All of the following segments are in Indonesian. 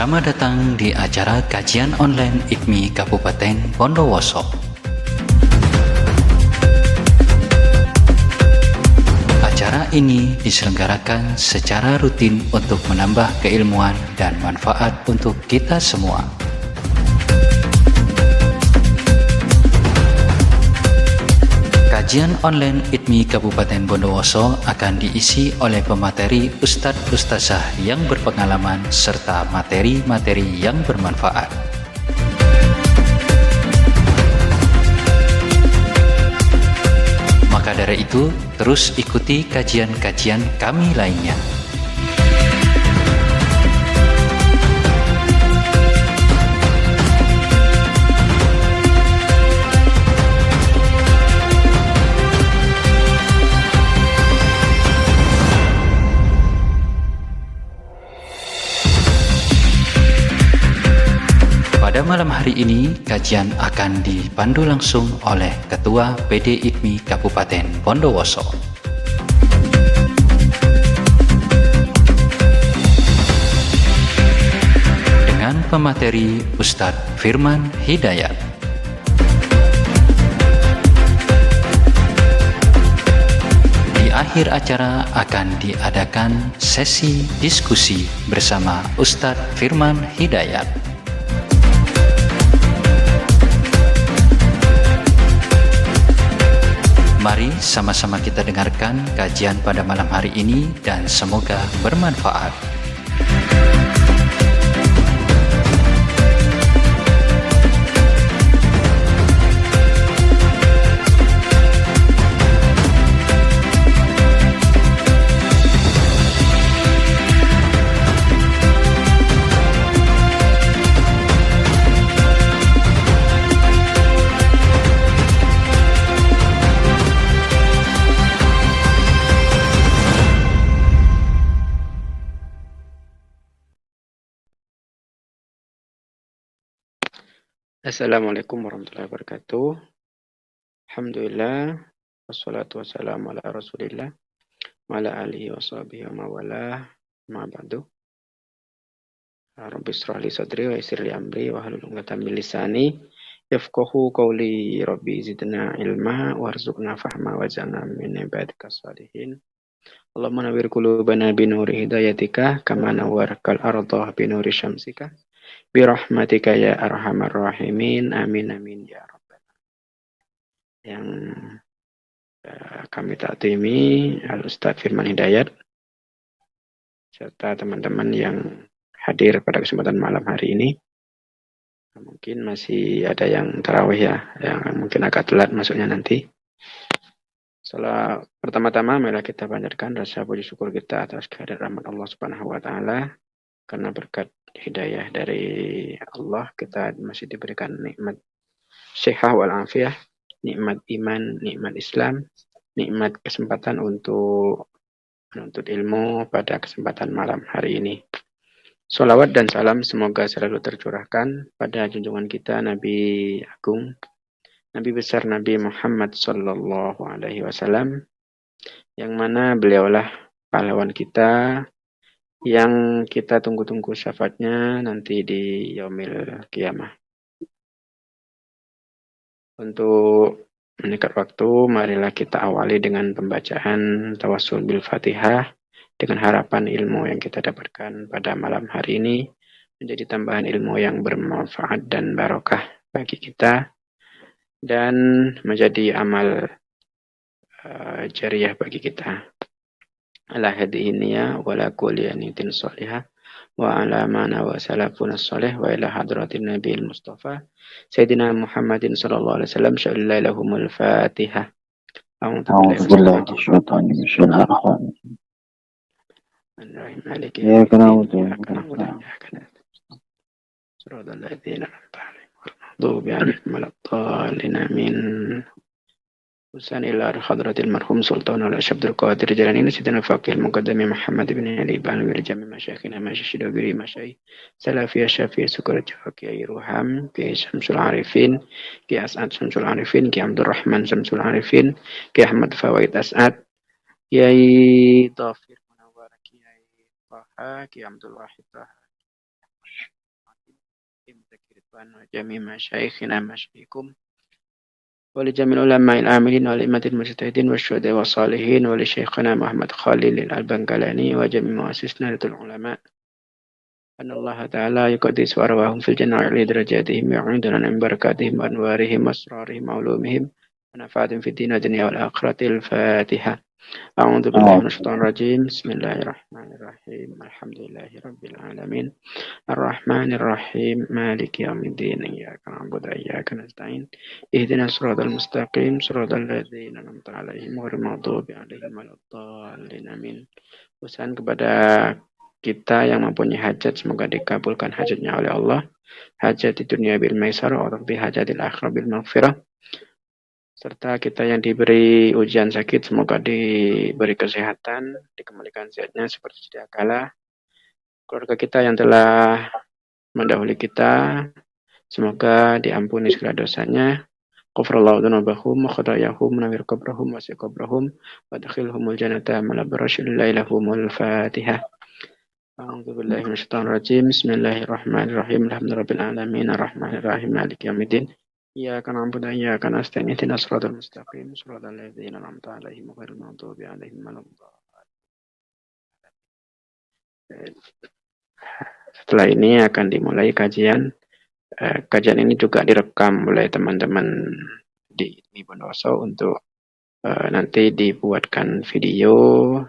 Selamat datang di acara kajian online IKMI Kabupaten Bondowoso. Acara ini diselenggarakan secara rutin untuk menambah keilmuan dan manfaat untuk kita semua. Kajian online IKMI Kabupaten Bondowoso akan diisi oleh pemateri ustadz-ustazah yang berpengalaman serta materi-materi yang bermanfaat. Maka dari itu, terus ikuti kajian-kajian kami lainnya. Pada malam hari ini, kajian akan dipandu langsung oleh Ketua PD IKMI Kabupaten Bondowoso. Dengan pemateri Ustadz Firman Hidayat. Di akhir acara akan diadakan sesi diskusi bersama Ustadz Firman Hidayat. Mari sama-sama kita dengarkan kajian pada malam hari ini dan semoga bermanfaat. Assalamualaikum warahmatullahi wabarakatuh. Alhamdulillah, wassalatu wassalamu ala rasulillah, wa ala alihi wa sahbihi wa mawalah, ma ba'du. Rabbi israh li sadri wa yassir li amri wa hlul 'uqdatam min lisani yafqahu qawli. Rabbi zidna ilma warzuqna fahma waj'alna min ibadika shalihin. Allahumma nawwir qulubana bi nuri hidayatika kama nawwarkal arda bi nuri syamsika. Birahmatika ya arhamar rahimin. Amin amin ya rabbal alamin. Yang kami taatimi Al-Ustadz Firman Hidayat serta teman-teman yang hadir pada kesempatan malam hari ini. Mungkin masih ada yang tarawih ya, yang mungkin agak telat masuknya nanti. Pertama-tama marilah kita panjatkan rasa puji syukur kita atas kehadiran rahmat Allah Subhanahu wa taala. Karena berkat hidayah dari Allah kita masih diberikan nikmat sehat wal afiyah, nikmat iman, nikmat Islam, nikmat kesempatan untuk menuntut ilmu pada kesempatan malam hari ini. Sholawat dan salam semoga selalu tercurahkan pada junjungan kita Nabi Agung, Nabi besar Nabi Muhammad Sallallahu Alaihi Wasallam, yang mana beliaulah pahlawan kita, yang kita tunggu-tunggu syafaatnya nanti di yaumil qiyamah. Untuk meningkat waktu, marilah kita awali dengan pembacaan tawassul bil Fatihah dengan harapan ilmu yang kita dapatkan pada malam hari ini menjadi tambahan ilmu yang bermanfaat dan barokah bagi kita dan menjadi amal jariyah bagi kita. Ala hadhihi wala kulli niyatin shalihah wa ala mana wa salafuna shalih wa ila hadratin nabiyil mustafa sayyidina Muhammadin sallallahu alaihi wasallam syalla lahumul fatihah. A'udzu billahi minasyaitonir rajim. Maliki iyyaka na'budu wa iyyaka nasta'in. Shiratal ladzina an'amta 'alaihim ghairil maghdubi 'alaihim waladdallin. Amin. Usan ila hadratil marhum Sultan al-Syabdul Qadir Jalani Sayyidina Faqih al-Muqaddami Muhammad bin Ali bin Jami Masyayikhina Masyayikhina Biri Masyayikh Salafiyah Syafi'iyah Sukurat Kiai Ruham, Kiai Syamsul Arifin, Kiai As'ad Syamsul Arifin, Kiai Abdul Rahman Syamsul Arifin, Kiai Ahmad Fawaid As'ad, Kiai Taufiq Munawwar, Kiai Taha, Kiai Abdul Wahid Taha, وجميع مشايخنا مشايخكم ولجميع العلماء العاملين والأئمة المجتهدين والشهداء والصالحين ولشيخنا محمد خليل البنغلاني وجميع مؤسسنا العلماء أن الله تعالى يقدس أرواحهم في الجنة ويعلي درجاتهم ويعيذنا من بركاتهم وأنوارهم وأسرارهم وعلومهم ونفعهم في الدين والدنيا والآخرة. الفاتحة. أعوذ بالله من الشيطان الرجيم. بسم الله الرحمن الرحيم. الحمد لله رب العالمين الرحمن الرحيم مالك يوم الدين إياك نعبد وإياك نستعين اهدنا الصراط المستقيم صراط الذين أنعمت عليهم غير المغضوب عليهم ولا الضالين آمين. Pesan kepada kita yang mempunyai hajat, semoga dikabulkan hajatnya oleh Allah. Hajat di dunia bil maisar wa bi hajatil akhirah bil maghfirah. Serta kita yang diberi ujian sakit, semoga diberi kesehatan, dikembalikan sehatnya seperti sedia kala. Keluarga kita yang telah mendahului kita, semoga diampuni segala dosanya. Ghafrallahu dzunubahum wa khatayahum nawwir qabrahum wa wasi' qabrahum wa adkhilhumul jannata ma'al abrari lahumul Fatihah. A'udzu billahi minasyaitonir rajim. Bismillahirrahmanirrahim. Alhamdulillahirabbil alamin arrahmanir rahim maliki yaumiddin. Iyyaka na'budu wa iyyaka nasta'in ihdinas siratal mustaqim siratal ladzina an'amta 'alaihim ghairil maghdubi 'alaihim waladdallin. Setelah ini akan dimulai kajian. Kajian ini juga direkam oleh teman-teman di Bondowoso untuk nanti dibuatkan video,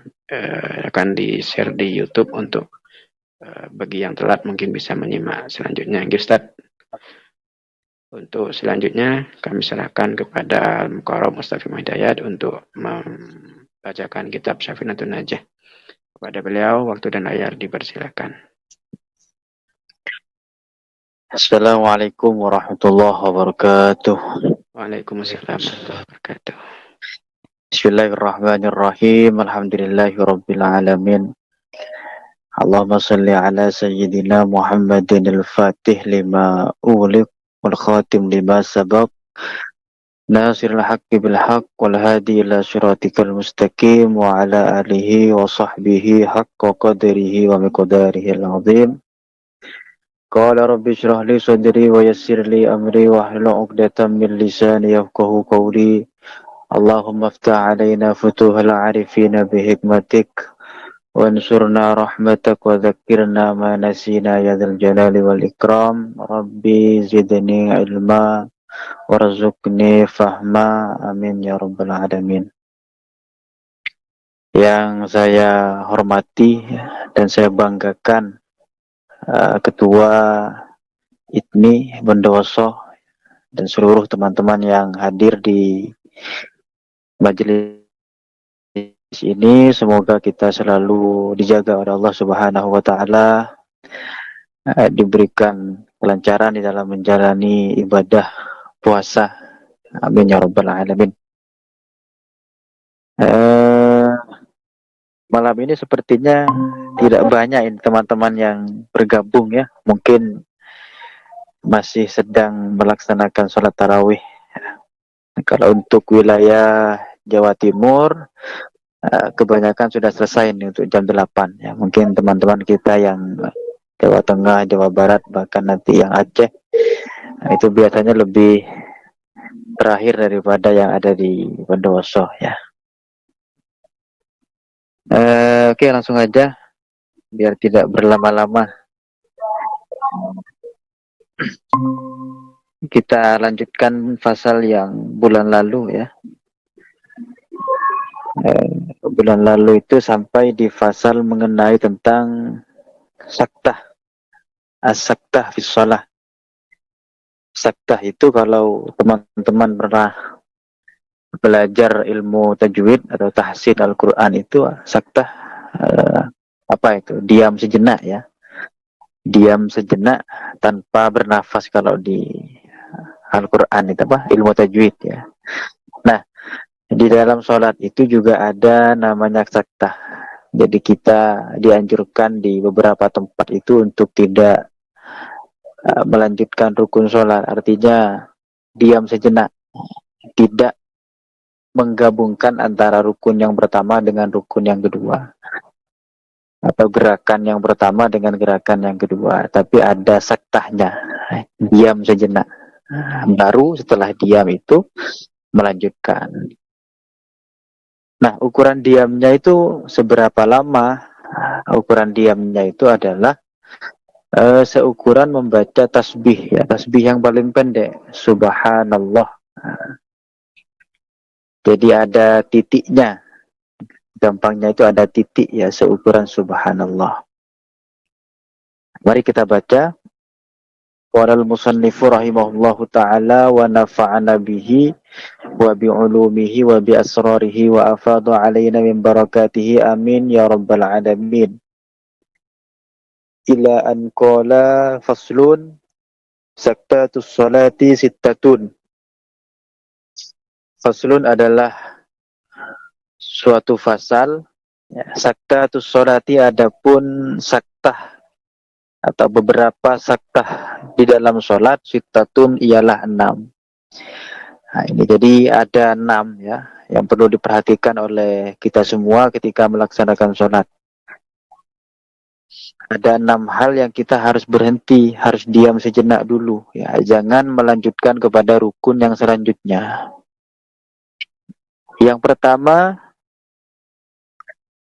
akan di-share di YouTube untuk bagi yang telat mungkin bisa menyimak selanjutnya. Ustaz, untuk selanjutnya kami serahkan kepada Al-Mukarram Mustafi Hidayat untuk membacakan kitab Syafinatun Najah. Kepada beliau waktu dan layar dipersilakan. Assalamualaikum warahmatullahi wabarakatuh. Waalaikumsalam warahmatullahi wabarakatuh. Bismillahirrahmanirrahim. Alhamdulillahirabbil alamin. Allahumma shalli ala sayyidina Muhammadin al-Fatih lima ughliq wal khatim lima sabaq. Nasirul haqqi bil haqq wal hadi ila siratikal mustaqim wa ala alihi wa sahbihi haqqa qadrihi wa miqdarihi al-azim. Qala rabbi shrah li sadri wa yassir li amri wa hlul 'uqdatam min lisani yafqahu qawli. Allahumma iftah 'alaina futuhal 'arifina bi hikmatik wa ansurna rahmatak wa dzakkirna ma nasina ya dzal jalali wal ikram. Rabbi zidni ilma warzuqni fahma. Amin ya rabbal alamin. Yang saya hormati dan saya banggakan Ketua ITMI Bondowoso dan seluruh teman-teman yang hadir di majelis ini, semoga kita selalu dijaga oleh Allah Subhanahu wa taala, diberikan kelancaran di dalam menjalani ibadah puasa. Amin ya rabbal alamin. Malam ini sepertinya tidak banyak ini teman-teman yang bergabung ya. Mungkin masih sedang melaksanakan sholat tarawih. Kalau untuk wilayah Jawa Timur, kebanyakan sudah selesai nih untuk jam 8 ya. Mungkin teman-teman kita yang Jawa Tengah, Jawa Barat, bahkan nanti yang Aceh, itu biasanya lebih terakhir daripada yang ada di Bondowoso ya. Oke, langsung aja biar tidak berlama-lama. Kita lanjutkan pasal yang bulan lalu ya. Bulan lalu itu sampai di pasal mengenai tentang saktah, as-saktah fi shalah. Saktah itu kalau teman-teman pernah belajar ilmu tajwid atau tahsin Al-Quran itu saktah apa itu? Diam sejenak ya. Diam sejenak tanpa bernafas kalau di Al-Quran itu apa? Ilmu tajwid ya. Nah, di dalam sholat itu juga ada namanya saktah. Jadi kita dianjurkan di beberapa tempat itu untuk tidak melanjutkan rukun sholat. Artinya diam sejenak. Tidak menggabungkan antara rukun yang pertama dengan rukun yang kedua, atau gerakan yang pertama dengan gerakan yang kedua, tapi ada saktahnya. diam sejenak. Baru setelah diam itu melanjutkan. Nah, ukuran diamnya itu seberapa lama? Ukuran diamnya itu adalah seukuran membaca tasbih, ya, tasbih yang paling pendek, subhanallah. Jadi ada titiknya, gampangnya itu ada titik, ya, seukuran subhanallah. Mari kita baca. Qala al-musannifu rahimahullahu ta'ala wa nafa'ana bihi wa bi'ulumihi wa bi asrarihi wa afadha alaina min barakatihi amin ya rabbal alamin. Ila an qala faslun saktatus salati sittatun. Faslun adalah suatu fasal, ya. Saktatus salati adapun saktah atau beberapa saktah di dalam sholat, sittatun ialah 6. Nah, ini jadi ada 6, ya, yang perlu diperhatikan oleh kita semua ketika melaksanakan sholat. Ada 6 hal yang kita harus berhenti, harus diam sejenak dulu, ya, jangan melanjutkan kepada rukun yang selanjutnya. Yang pertama,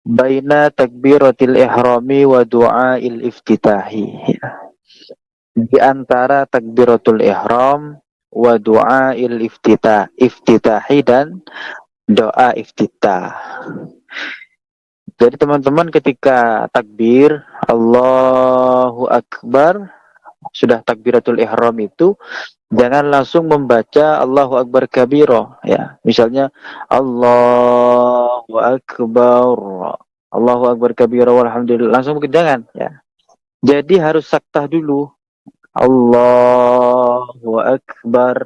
baina takbiratil ihrami wa du'ail iftitahi. Di antara takbiratul ihram wa du'ail iftitahi dan doa iftitah. Jadi teman-teman ketika takbir Allahu Akbar, sudah takbiratul ihram itu jangan langsung membaca Allahu Akbar kabiro, ya. Misalnya Allahu Akbar, Allahu Akbar kabiro walhamdulillah, langsung jangan, ya. Jadi harus saktah dulu. Allahu Akbar.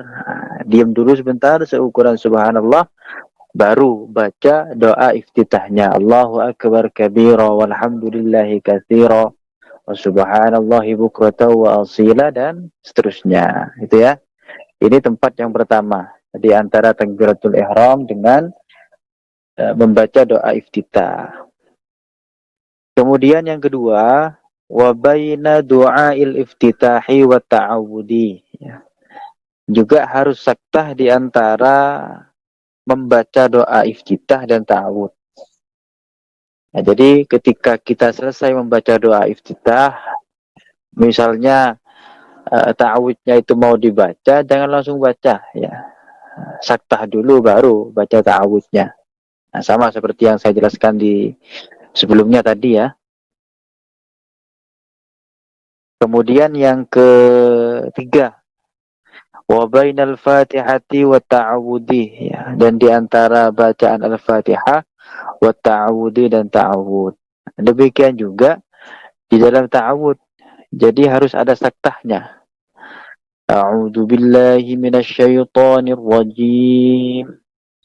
Diam dulu sebentar seukuran subhanallah, baru baca doa iftitahnya. Allahu Akbar kabira walhamdulillahi katsira wa subhanallahi bukratan wa asila, dan seterusnya. Itu, ya. Ini tempat yang pertama di antara takbiratul ihram dengan membaca doa iftitah. Kemudian yang kedua, wa baina du'ail iftitahi wa ta'awudi, ya. Juga harus saktah di antara membaca doa iftitah dan ta'awud. Nah, jadi ketika kita selesai membaca doa iftitah, misalnya ta'awudnya itu mau dibaca, jangan langsung baca, ya. Saktah dulu baru baca ta'awudnya. Nah, sama seperti yang saya jelaskan di sebelumnya tadi, ya. Kemudian yang ketiga, wa bainal fatihati wa ta'awudi, ya. Dan di antara bacaan al-fatihah wa ta'awudi dan ta'awud. Demikian juga di dalam ta'awud. Jadi harus ada saktahnya. A'udzu billahi minasyaitonir rajim.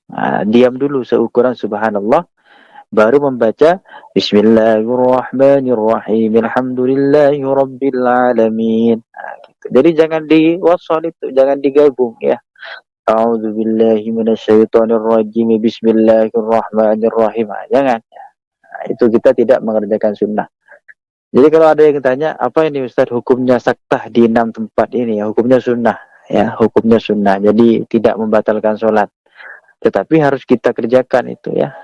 Nah, diam dulu seukuran subhanallah, baru membaca bismillahirrahmanirrahim alhamdulillahi rabbil alamin. Nah, gitu. Jadi jangan diwasal itu, jangan digabung, ya. A'udzu billahi minasyaitonir rajim bismillahirrahmanirrahim. Nah, jangan. Nah, itu kita tidak mengerjakan sunnah. Jadi kalau ada yang tanya, apa ini Ustaz hukumnya saktah di 6 tempat ini? Ya, hukumnya sunnah, ya, hukumnya sunnah. Jadi tidak membatalkan sholat, tetapi harus kita kerjakan itu, ya.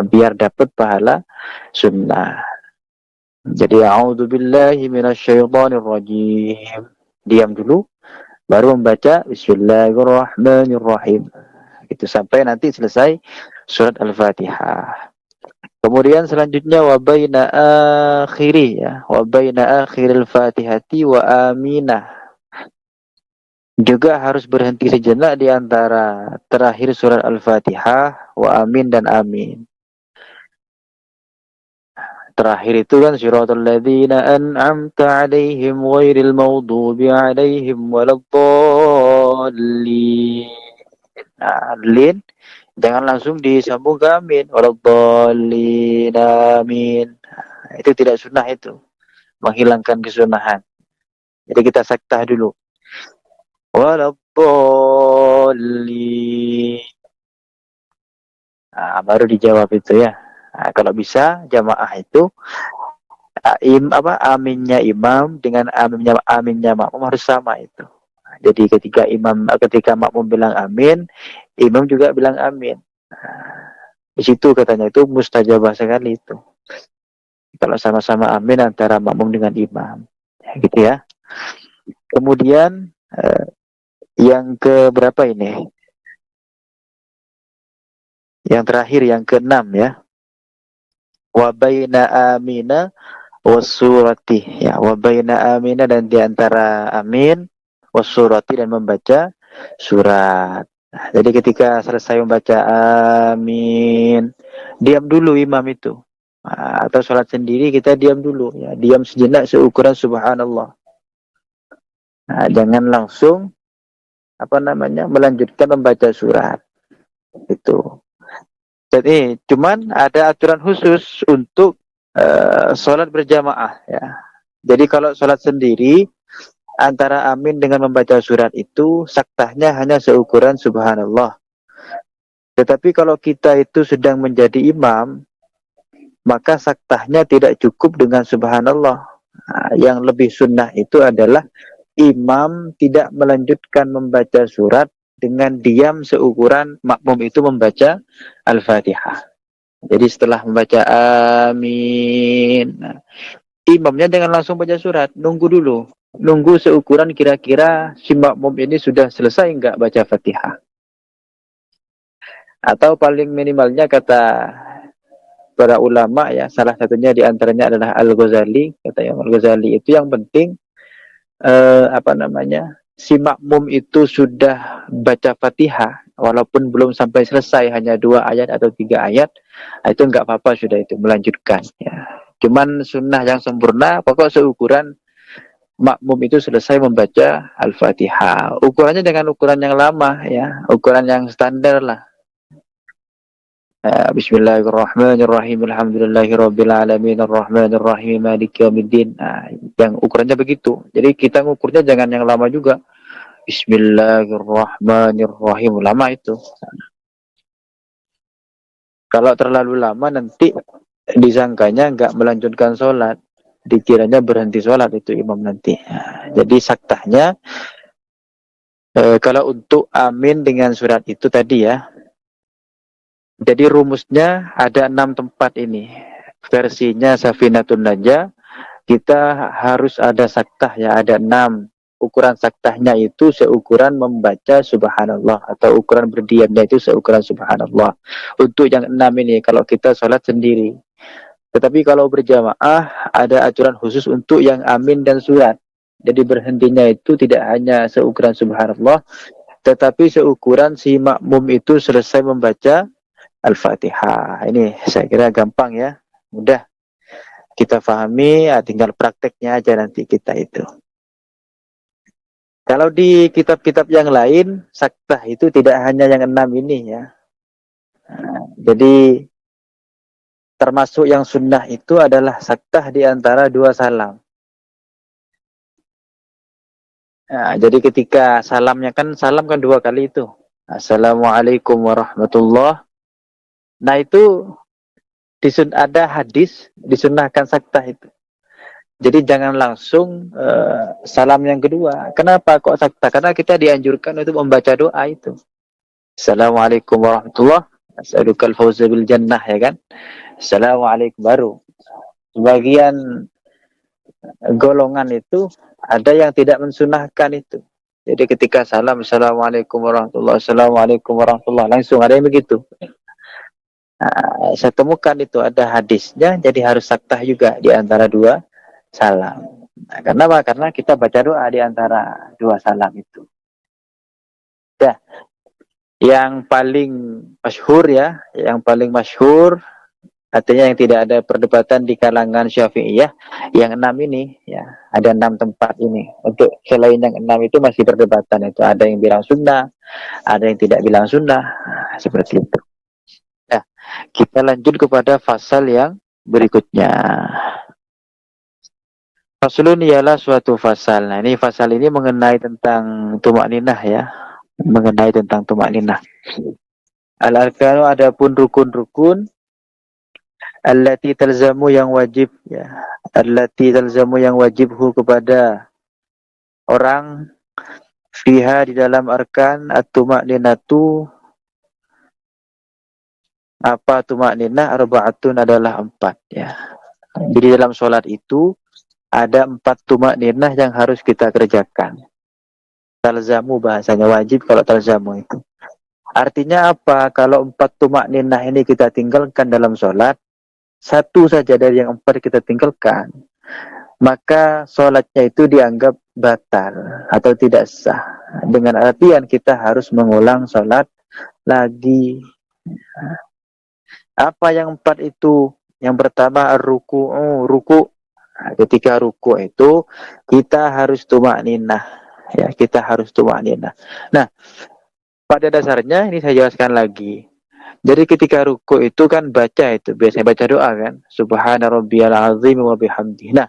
Biar dapat pahala sunnah. Jadi a'udzubillahi minasyaitonir rajim. Diam dulu, baru membaca bismillahirrahmanirrahim. Itu sampai nanti selesai surat Al-Fatihah. Kemudian selanjutnya wa baina akhiri, ya, wa baina akhiril Fatihati wa aminah. Juga harus berhenti sejenak di antara terakhir surat Al-Fatihah, wa amin dan amin. Terakhir itu kan siratal ladzina an'amta 'alaihim ghairil maghdubi 'alaihim waladdallin. Nah, lin jangan langsung disambung ke amin. Waladdallin, amin. Nah, itu tidak sunnah itu. Menghilangkan kesunahan. Jadi kita saktah dulu. Waladdallin. Nah, baru dijawab itu, ya. Nah, kalau bisa jamaah itu aminnya imam dengan aminnya makmum harus sama itu. Jadi ketika makmum bilang amin, imam juga bilang amin. Di situ katanya itu mustajabah sekali itu. Kalau sama-sama amin antara makmum dengan imam. Ya, gitu ya. Kemudian yang ke berapa ini? Yang terakhir yang keenam ya. Wa baina amina wasurati. Ya, wa baina amina dan di antara amin wasurati dan membaca surat. Nah, jadi ketika selesai membaca amin, diam dulu imam itu. Nah, atau sholat sendiri kita diam dulu ya, diam sejenak seukuran subhanallah. Nah, jangan langsung melanjutkan membaca surat itu. Jadi cuman ada aturan khusus untuk sholat berjamaah ya. Jadi kalau sholat sendiri antara amin dengan membaca surat itu saktahnya hanya seukuran subhanallah. Tetapi kalau kita itu sedang menjadi imam, maka saktahnya tidak cukup dengan subhanallah. Nah, yang lebih sunnah itu adalah imam tidak melanjutkan membaca surat dengan diam seukuran makmum itu membaca Al-Fatihah. Jadi setelah membaca amin, nah, imamnya jangan langsung baca surat, nunggu dulu. Nunggu seukuran kira-kira si makmum ini sudah selesai enggak baca Fatihah. Atau paling minimalnya kata para ulama ya, salah satunya diantaranya adalah Al-Ghazali, kata yang Al-Ghazali itu yang penting si makmum itu sudah baca Fatihah walaupun belum sampai selesai, hanya 2 ayat atau 3 ayat, itu enggak apa-apa, sudah itu melanjutkan ya. Cuman sunnah yang sempurna pokok seukuran makmum itu selesai membaca Al-Fatihah. Ukurannya dengan ukuran yang lama ya, ukuran yang standar lah. Bismillahirrahmanirrahim. Alhamdulillahirabbil alamin arrahmanir rahim maliki yaumiddin. Yang ukurannya begitu. Jadi kita ngukurnya jangan yang lama juga. Bismillahirrahmanirrahim, lama itu. Kalau terlalu lama nanti disangkanya enggak melanjutkan sholat, dikiranya berhenti sholat itu imam nanti. Jadi saktahnya kalau untuk amin dengan surat itu tadi ya. Jadi rumusnya ada 6 tempat ini. Versinya Safinatun Najah, kita harus ada saktah ya, ada 6. Ukuran saktahnya itu seukuran membaca subhanallah, atau ukuran berdiamnya itu seukuran subhanallah. Untuk yang 6 ini kalau kita sholat sendiri. Tetapi kalau berjamaah ada aturan khusus untuk yang amin dan surat. Jadi berhentinya itu tidak hanya seukuran subhanallah, tetapi seukuran si makmum itu selesai membaca Al-Fatihah. Ini saya kira gampang ya, mudah kita pahami, ya tinggal prakteknya aja nanti kita itu. Kalau di kitab-kitab yang lain, saktah itu tidak hanya yang 6 ini ya. Jadi termasuk yang sunnah itu adalah saktah di antara 2 salam. Nah, jadi ketika salamnya kan, salam kan 2 kali itu. Assalamualaikum warahmatullahi. Nah itu ada hadis disunnahkan saktah itu. Jadi jangan langsung salam yang kedua. Kenapa kok saktah? Karena kita dianjurkan untuk membaca doa itu. Assalamualaikum warahmatullahi wabarakatuh. As'alukal fawza bil jannah, ya kan? Assalamualaikum baru. Sebagian golongan itu ada yang tidak mensunahkan itu. Jadi ketika salam, Assalamualaikum warahmatullahi wabarakatuh, Assalamualaikum warahmatullahi wabarakatuh, langsung ada yang begitu. Nah, saya temukan itu ada hadisnya, jadi harus saktah juga di antara 2 salam. Nah, kenapa? Karena kita baca doa di antara 2 salam itu. Ya, yang paling masyhur ya, yang paling masyhur artinya yang tidak ada perdebatan di kalangan Syafi'iyah, yang 6 ini ya, ada 6 tempat ini. Untuk selain yang 6 itu masih perdebatan, itu ada yang bilang sunnah, ada yang tidak bilang sunnah. Nah, seperti itu. Ya, kita lanjut kepada fasal yang berikutnya. Faslun ialah suatu fasal. Nah, ini fasal ini mengenai tentang tumak ninah ya. Mengenai tentang tumak ninah. Al-arkanu adapun rukun-rukun. allati talzamu yang wajib ya, allati talzamu yang wajibhu kepada orang fiha di dalam arkan at-tuma'ninatu. Apa tuma'ninah? Arba'atun adalah 4 ya. Jadi dalam sholat itu ada 4 tuma'ninah yang harus kita kerjakan. Talzamu bahasanya, wajib kalau talzamu itu. Artinya apa? Kalau 4 tuma'ninah ini kita tinggalkan dalam sholat, satu saja dari yang 4 kita tinggalkan, maka sholatnya itu dianggap batal atau tidak sah. Dengan artian kita harus mengulang sholat lagi. Apa yang 4 itu? Yang pertama ruku. Nah, ketika ruku itu kita harus tumakninah. Ya, kita harus tumakninah. Nah, pada dasarnya ini saya jelaskan lagi. Jadi ketika ruku itu kan baca itu, biasanya baca doa kan, Subhana rabbiyal azim wa bihamdihi. Nah,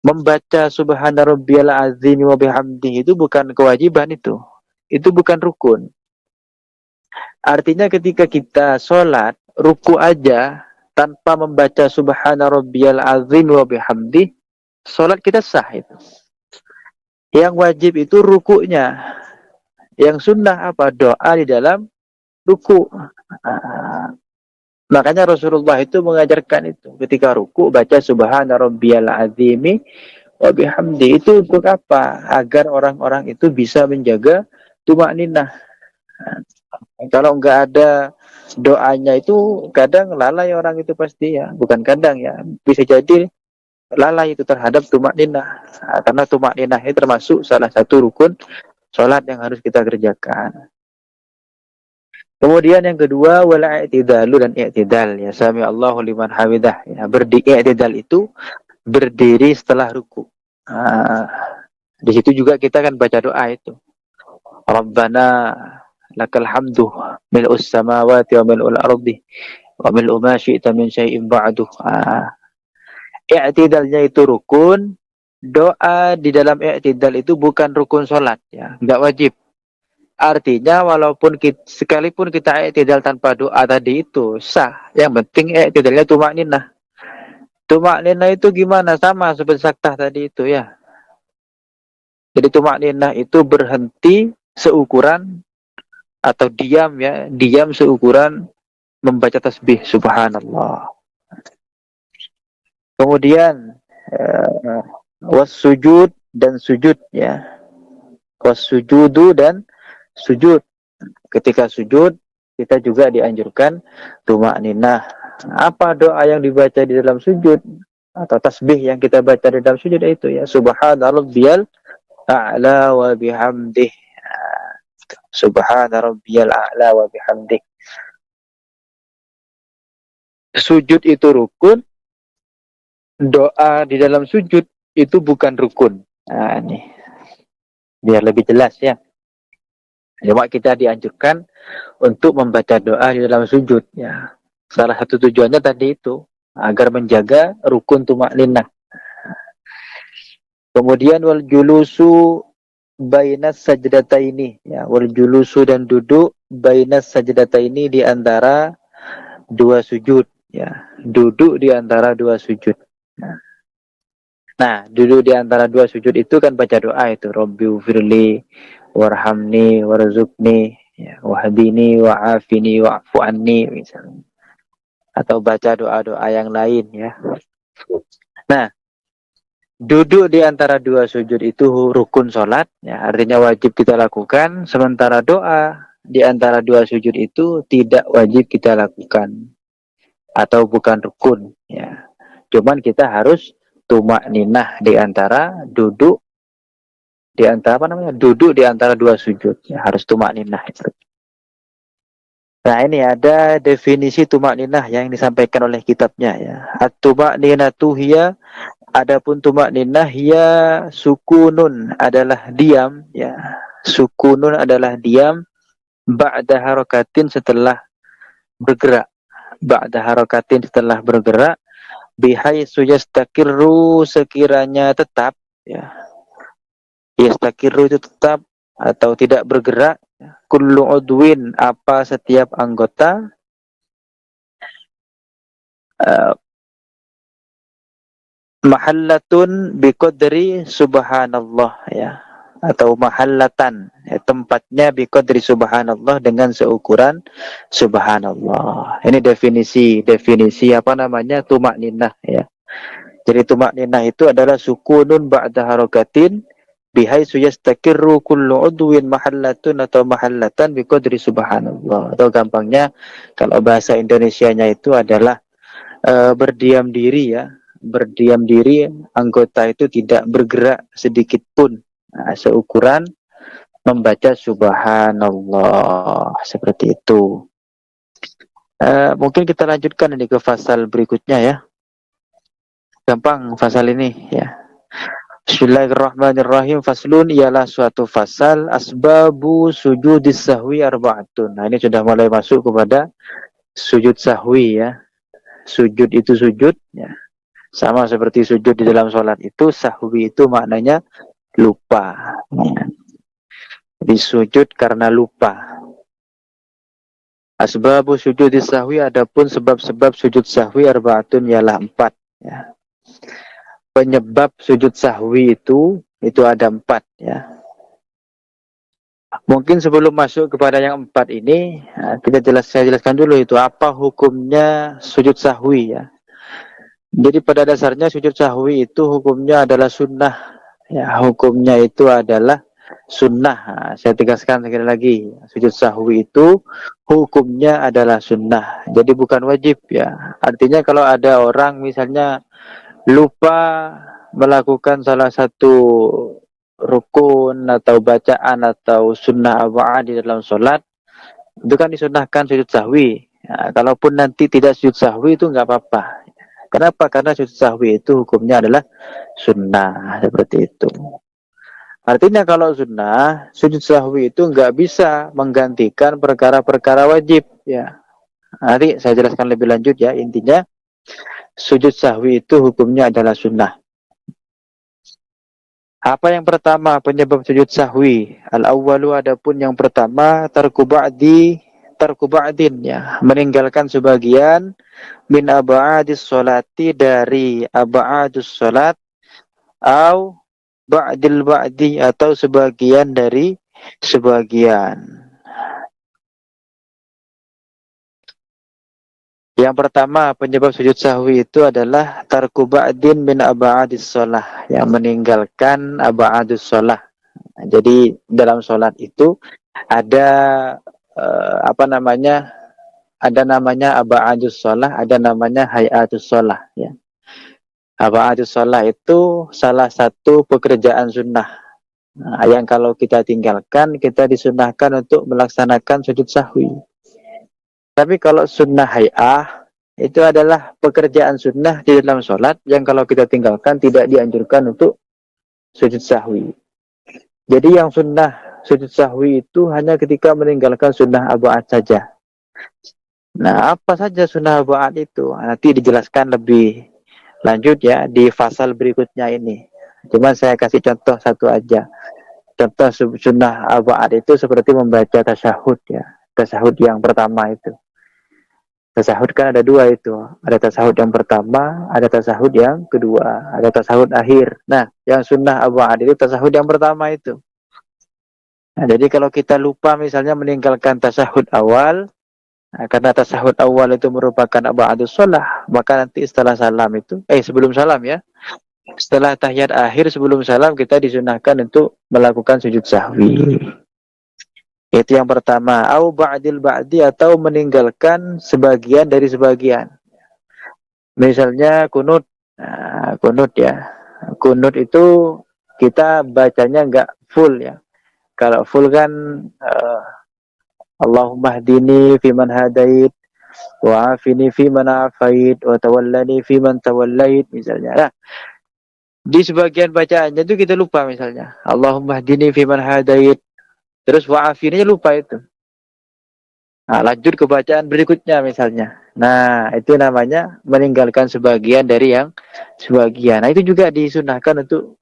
membaca Subhana rabbiyal azim wa bihamdihi itu bukan kewajiban itu. Itu bukan rukun. Artinya ketika kita sholat, ruku aja tanpa membaca Subhana rabbiyal azim wa bihamdihi, sholat kita sah itu. Yang wajib itu rukunya. Yang sunnah apa? Doa di dalam ruku. Makanya Rasulullah itu mengajarkan itu. Ketika ruku, baca Subhana rabbiyal azimi wa bihamdi. Itu untuk apa? Agar orang-orang itu bisa menjaga tumakninah. Kalau nggak ada doanya itu, kadang lalai orang itu pasti ya. Bukan kadang ya. Bisa jadi lalai itu terhadap tumakninah. Karena tumakninah itu termasuk salah satu rukun sholat yang harus kita kerjakan. Kemudian yang kedua wala i'tidalu dan i'tidal ya, sami Allahu liman hamidah ya. I'tidal itu berdiri setelah ruku. Di situ juga kita kan baca doa itu. Rabbana lakal hamdu mil'us samawati wa mil'ul ardi wa mil'u ma syi'ta min syai'in ba'du. I'tidalnya itu rukun. Doa di dalam i'tidal itu bukan rukun sholat ya, enggak wajib. Artinya walaupun sekalipun kita i'tidal tanpa doa tadi itu sah. Yang penting i'tidalnya tumakninah. Tumakninah itu gimana? Sama seperti saktah tadi itu ya. Jadi tumakninah itu berhenti seukuran atau diam ya, diam seukuran membaca tasbih subhanallah. Kemudian wassujud dan sujud ya. Wassujudu dan sujud. Ketika sujud kita juga dianjurkan tumakninah. Apa doa yang dibaca di dalam sujud atau tasbih yang kita baca di dalam sujud itu ya, subhana rabbiyal a'la wa bihamdih. Subhana rabbiyal a'la wa bihamdih. Sujud itu rukun, doa di dalam sujud itu bukan rukun. Nah, ini biar lebih jelas ya. Cuma kita dianjurkan untuk membaca doa di dalam sujud ya. Salah satu tujuannya tadi itu agar menjaga rukun tumakninah. Kemudian wal julusu bainas sajdataini ya, wal julusu dan duduk bainas sajdataini di antara dua sujud ya. Duduk di antara dua sujud. Nah, duduk di antara dua sujud itu kan baca doa itu Rabbighfirli warhamni warzuqni ya, wahdini wa'afini wa'fu anni misalnya. Atau baca doa-doa yang lain ya. Nah, duduk di antara dua sujud itu rukun sholat ya, artinya wajib kita lakukan, sementara doa di antara dua sujud itu tidak wajib kita lakukan atau bukan rukun ya. Cuman kita harus tumakninah di antara duduk di antara duduk di antara dua sujud ya, harus tumakninah itu. Nah, ini ada definisi tumakninah yang disampaikan oleh kitabnya ya. At-tumakninatu hiya, adapun tumakninah hiya sukunun adalah diam ya. Sukunun adalah diam ba'da harakatin setelah bergerak. Ba'da harakatin setelah bergerak bihaitsu yastakirru sekiranya tetap ya. Yastakirru itu tetap atau tidak bergerak, kullu udwin apa setiap anggota mahallatun biqadri subhanallah ya, atau mahallatan ya, tempatnya biqadri subhanallah dengan seukuran subhanallah. Ini definisi apa namanya tumakninah ya. Jadi tumakninah itu adalah sukunun ba'da harakatin bihaisu yastakirru kullu udwin mahallatun atau mahallatan biqadri subhanallah. Atau gampangnya kalau bahasa Indonesianya itu adalah berdiam diri ya. Berdiam diri, anggota itu tidak bergerak sedikit pun. Nah, seukuran membaca subhanallah seperti itu. Mungkin kita lanjutkan ini ke fasal berikutnya ya. Gampang fasal ini ya. Bismillahirrahmanirrahim. Faslun ialah suatu fasal asbabu sujudis sahwi arba'atun. Nah, ini sudah mulai masuk kepada sujud sahwi ya. Sujud itu sujud ya. Sama seperti sujud di dalam sholat itu, sahwi itu maknanya lupa. Ya. Jadi sujud karena lupa. Asbabu sujudis sahwi, adapun sebab-sebab sujud sahwi arba'atun ialah 4 ya. Penyebab sujud sahwi itu ada 4 ya. Mungkin sebelum masuk kepada yang 4 ini, saya jelaskan dulu itu apa hukumnya sujud sahwi ya. Jadi pada dasarnya sujud sahwi itu hukumnya adalah sunnah ya, hukumnya itu adalah sunnah. Saya tegaskan sekali lagi, sujud sahwi itu hukumnya adalah sunnah, jadi bukan wajib ya. Artinya kalau ada orang misalnya lupa melakukan salah satu rukun atau bacaan atau sunnah awal di dalam sholat, itu kan disunahkan sujud sahwi ya. Kalaupun nanti tidak sujud sahwi itu nggak apa-apa. Kenapa? Karena sujud sahwi itu hukumnya adalah sunnah, seperti itu. Artinya kalau sunnah, sujud sahwi itu nggak bisa menggantikan perkara-perkara wajib ya. Nanti saya jelaskan lebih lanjut ya. Intinya sujud sahwi itu hukumnya adalah sunnah. Apa yang pertama penyebab sujud sahwi? Al-awwalu, adapun yang pertama tarku ba'din ya, meninggalkan sebagian min ab'adis sholati, dari ab'adus sholat, au ba'dil ba'di, atau sebagian dari sebagian. Yang pertama penyebab sujud sahwi itu adalah tarku ba'din min ab'adis sholah, yang meninggalkan ab'adus sholah. Jadi dalam sholat itu ada apa namanya, ada namanya aba'adus sholah, ada namanya hayatus sholah ya. Aba'adus sholah itu salah satu pekerjaan sunnah. Nah, yang kalau kita tinggalkan, kita disunahkan untuk melaksanakan sujud sahwi. Tapi kalau sunnah hay'ah, itu adalah pekerjaan sunnah di dalam sholat, yang kalau kita tinggalkan tidak dianjurkan untuk sujud sahwi. Jadi yang sunnah sujud sahwi itu hanya ketika meninggalkan sunnah aba'ad saja. Nah, apa saja sunnah aba'ad itu? Nanti dijelaskan lebih lanjut ya di fasal berikutnya ini. Cuma saya kasih contoh satu aja. Contoh sunnah aba'ad itu seperti membaca tasyahud ya. Tasyahud yang pertama itu. Tasyahud kan ada 2 itu. Ada tasyahud yang pertama, ada tasyahud yang kedua, ada tasyahud akhir. Nah, yang sunnah aba'ad itu tasyahud yang pertama itu. Nah, jadi kalau kita lupa misalnya meninggalkan tasyahud awal, nah, karena tasyahud awal itu merupakan aba'adus sholah, maka nanti setelah salam itu, sebelum salam ya, setelah tahiyat akhir sebelum salam kita disunahkan untuk melakukan sujud sahwi. Itu yang pertama. Au ba'dil ba'di, atau meninggalkan sebagian dari sebagian. Misalnya kunut. Nah, kunut ya. Kunut itu kita bacanya enggak full ya. Kalau full kan Allahumma hdini fiman hadait, wa afini fiman afait, wa tawallani fiman tawallait misalnya. Nah, di sebagian bacaannya itu kita lupa misalnya Allahumma hdini fiman hadait, terus wa'afini lupa itu. Nah, lanjut ke bacaan berikutnya misalnya. Nah, itu namanya meninggalkan sebagian dari yang sebagian. Nah, itu juga disunahkan untuk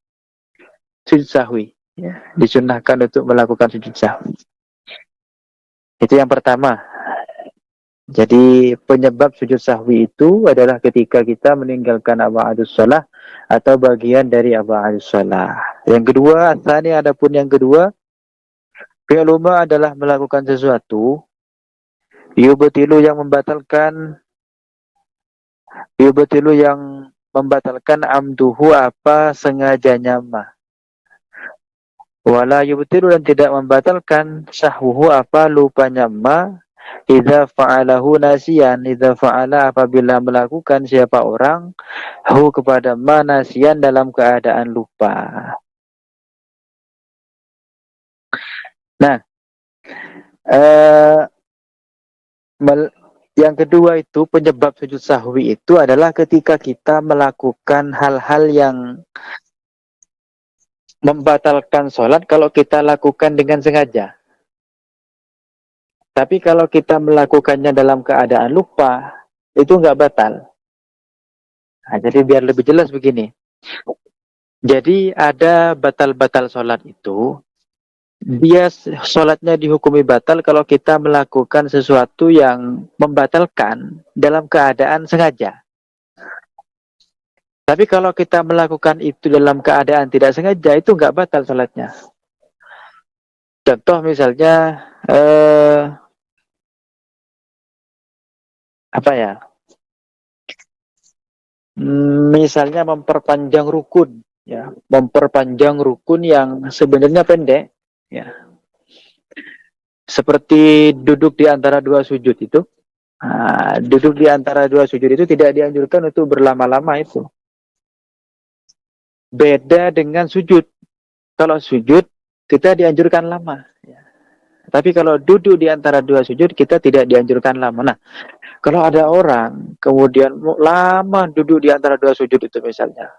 sujud sahwi. Ya, disunahkan untuk melakukan sujud sahwi. Itu yang pertama. Jadi penyebab sujud sahwi itu adalah ketika kita meninggalkan aba'adus shalah atau bagian dari aba'adus shalah. Yang kedua, tsani, adapun yang kedua, fi'luma adalah melakukan sesuatu yubtilu yang membatalkan amduhu apa sengajanya mah. Wala yubtilu dan tidak membatalkan sahwuhu apa lupanya ma idza fa'alahu nasiyan, idza fa'ala apabila melakukan siapa orang hu kepada ma nasiyan dalam keadaan lupa. Nah, eh yang kedua itu penyebab sujud sahwi itu adalah ketika kita melakukan hal-hal yang membatalkan sholat kalau kita lakukan dengan sengaja. Tapi kalau kita melakukannya dalam keadaan lupa, itu nggak batal. Nah, jadi biar lebih jelas begini. Jadi ada batal-batal sholat itu, dia sholatnya dihukumi batal kalau kita melakukan sesuatu yang membatalkan dalam keadaan sengaja. Tapi kalau kita melakukan itu dalam keadaan tidak sengaja, itu nggak batal sholatnya. Contoh misalnya, apa ya? Misalnya memperpanjang rukun, ya, memperpanjang rukun yang sebenarnya pendek, ya, seperti duduk di antara dua sujud itu. Nah, duduk di antara dua sujud itu tidak dianjurkan untuk berlama-lama itu. Beda dengan sujud. Kalau sujud kita dianjurkan lama. Ya. Tapi kalau duduk di antara dua sujud kita tidak dianjurkan lama. Nah, kalau ada orang kemudian lama duduk di antara dua sujud itu misalnya,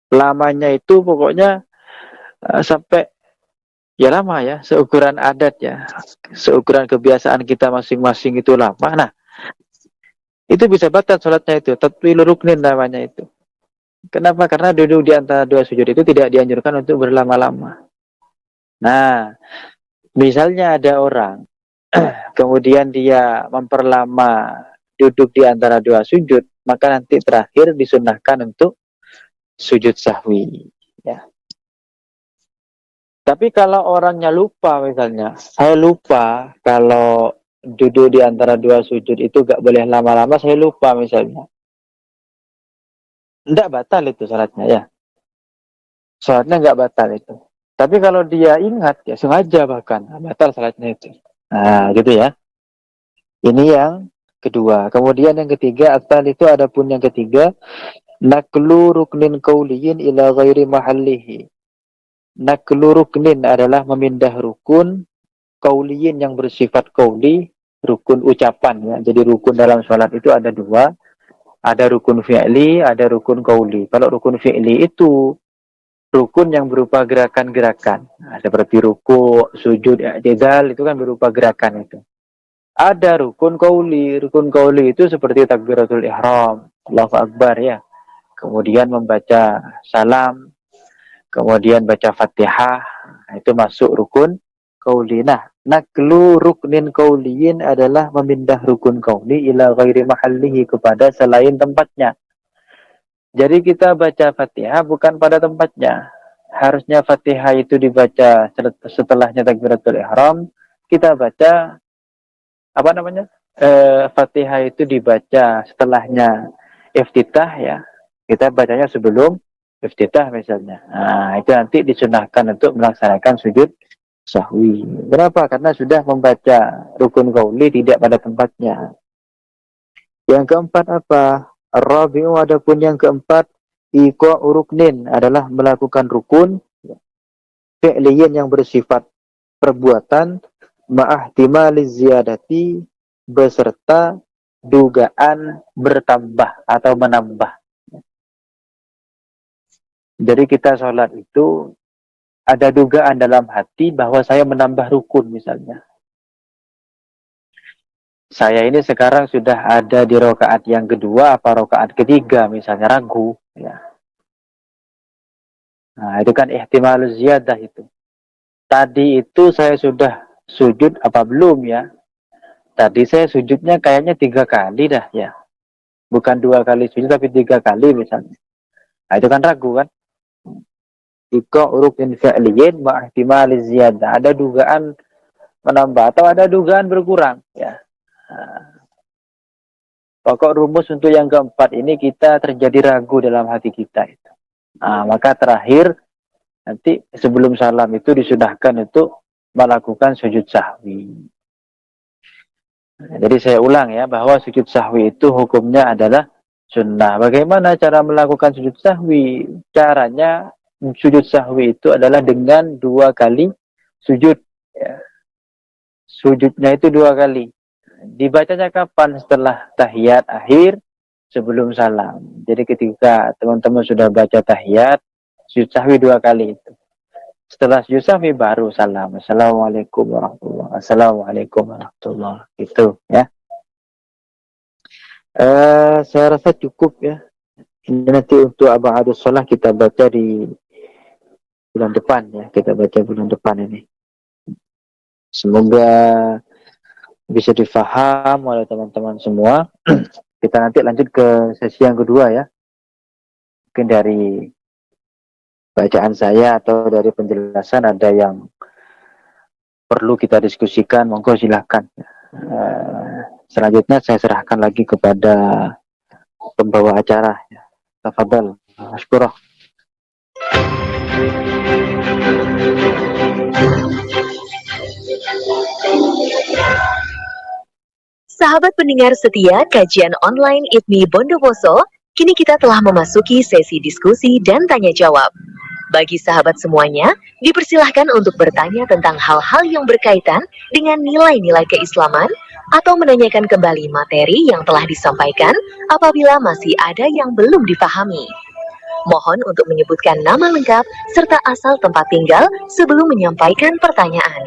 lamanya itu pokoknya sampai ya lama ya, seukuran adat ya, seukuran kebiasaan kita masing-masing itu lama. Nah, itu bisa batal sholatnya itu, tatwilur ruknin namanya itu. Kenapa? Karena duduk di antara dua sujud itu tidak dianjurkan untuk berlama-lama. Nah, misalnya ada orang, kemudian dia memperlama duduk di antara dua sujud, maka nanti terakhir disunahkan untuk sujud sahwi. Ya. Tapi kalau orangnya lupa misalnya, saya lupa kalau duduk di antara dua sujud itu gak boleh lama-lama, saya lupa misalnya. Tidak batal itu syaratnya ya. Sholatnya nggak batal itu. Tapi kalau dia ingat, ya sengaja bahkan, batal sholatnya itu. Nah, gitu ya. Ini yang kedua. Kemudian yang ketiga, asal itu adapun yang ketiga, naklu ruknin kauliyin ila ghairi mahallihi. Naklu ruknin adalah memindah rukun kauliyin yang bersifat kauli, rukun ucapan ya. Jadi rukun dalam sholat itu ada dua. Ada rukun fi'li, ada rukun kauli. Kalau rukun fi'li itu rukun yang berupa gerakan-gerakan. Nah, seperti ruku, sujud, i'tidal itu kan berupa gerakan itu. Ada rukun qauli. Rukun qauli itu seperti takbiratul ihram, Allahu Akbar ya. Kemudian membaca salam, kemudian baca Fatihah. Nah, itu masuk rukun qauli. Nah, naklu ruknin qauliyin adalah memindah rukun qauli ila ghairi mahallihi kepada selain tempatnya. Jadi kita baca Fatihah bukan pada tempatnya. Harusnya Fatihah itu dibaca setelahnya takbiratul ihram. Kita baca apa namanya? Fatihah itu dibaca setelahnya iftitah ya. Kita bacanya sebelum iftitah misalnya. Nah, itu nanti disunahkan untuk melaksanakan sujud sahwi. Kenapa? Karena sudah membaca rukun qauli tidak pada tempatnya. Yang keempat apa? Ar-rabi'u adapun yang keempat iqa'u ruknin adalah melakukan rukun fi'liyin yang bersifat perbuatan ma'ahtimaliz ziyadati beserta dugaan bertambah atau menambah. Jadi kita sholat itu ada dugaan dalam hati bahwa saya menambah rukun misalnya. Saya ini sekarang sudah ada di rakaat yang kedua apa rakaat ketiga misalnya, ragu ya. Nah, itu kan ihtimaluz ziyadah itu. Tadi itu saya sudah sujud apa belum ya? tadi saya sujudnya kayaknya 3 kali dah ya. Bukan 2 kali sujud tapi 3 kali misalnya. Nah, itu kan ragu kan? Iko uruk fi'liyin ma'ihtimali ziyadah. Ada dugaan menambah atau ada dugaan berkurang ya. Nah, pokok rumus untuk yang keempat ini kita terjadi ragu dalam hati kita itu. Nah, maka terakhir nanti sebelum salam itu disudahkan untuk melakukan sujud sahwi. Nah, jadi saya ulang ya bahwa sujud sahwi itu hukumnya adalah sunnah. Bagaimana cara melakukan sujud sahwi? Caranya sujud sahwi itu adalah dengan 2 kali sujud. Ya. Sujudnya itu 2 kali. Dibacanya kapan? Setelah tahiyat akhir sebelum salam. Jadi ketika teman-teman sudah baca tahiyat, sujud sahwi 2 kali itu. Setelah sujud sahwi baru salam. Assalamualaikum warahmatullahi wabarakatuh. Assalamualaikum warahmatullahi wabarakatuh. Itu ya. Saya rasa cukup ya. Ini nanti untuk abadus shalah kita baca di bulan depan ya. Kita baca bulan depan ini. Semoga bisa difaham oleh teman-teman semua. Kita nanti lanjut ke sesi yang kedua ya. Mungkin dari bacaan saya atau dari penjelasan ada yang perlu kita diskusikan, monggo silahkan. Selanjutnya saya serahkan lagi kepada pembawa acara. Tafadhal, Ashkurah. Sahabat pendengar setia kajian online IPMI Bondowoso, kini kita telah memasuki sesi diskusi dan tanya jawab. Bagi sahabat semuanya, dipersilahkan untuk bertanya tentang hal-hal yang berkaitan dengan nilai-nilai keislaman atau menanyakan kembali materi yang telah disampaikan apabila masih ada yang belum dipahami. Mohon untuk menyebutkan nama lengkap serta asal tempat tinggal sebelum menyampaikan pertanyaan.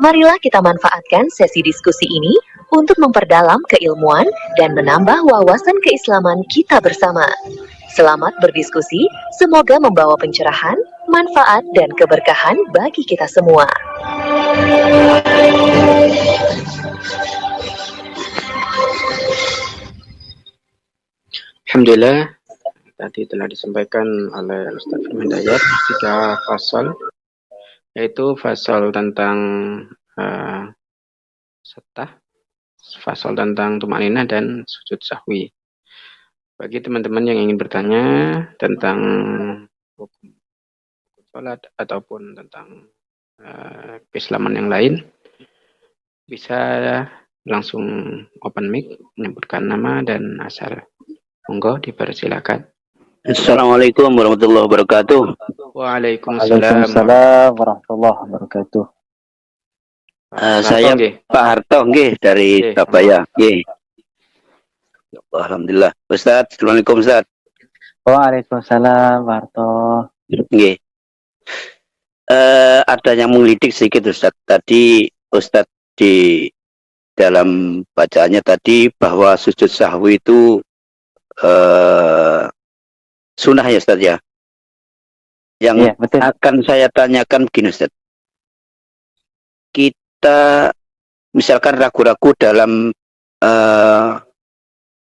Marilah kita manfaatkan sesi diskusi ini untuk memperdalam keilmuan dan menambah wawasan keislaman kita bersama. Selamat berdiskusi, semoga membawa pencerahan, manfaat, dan keberkahan bagi kita semua. Alhamdulillah, tadi telah disampaikan oleh Ustaz Firman Dayat 3 fasal, yaitu fasal tentang setah, fasal tentang tumanina dan sujud sahwi. Bagi teman-teman yang ingin bertanya tentang hukum sholat ataupun tentang keislaman yang lain, bisa langsung open mic, menyebutkan nama dan asal. Monggo dipersilakan. Assalamualaikum warahmatullahi wabarakatuh. Waalaikumsalam warahmatullahi wabarakatuh. Saya Pak Harto nggih dari Surabaya. Nggih. Alhamdulillah. Ustaz, Assalamualaikum Ustaz. Waalaikumsalam Pak Harto. Nggih. Ada yang menggelitik sedikit Ustaz. Tadi Ustaz di dalam bacaannya tadi bahwa sujud sahwi itu sunnah ya Ustaz ya. Yang akan saya tanyakan begini Ustaz. Kita misalkan ragu-ragu dalam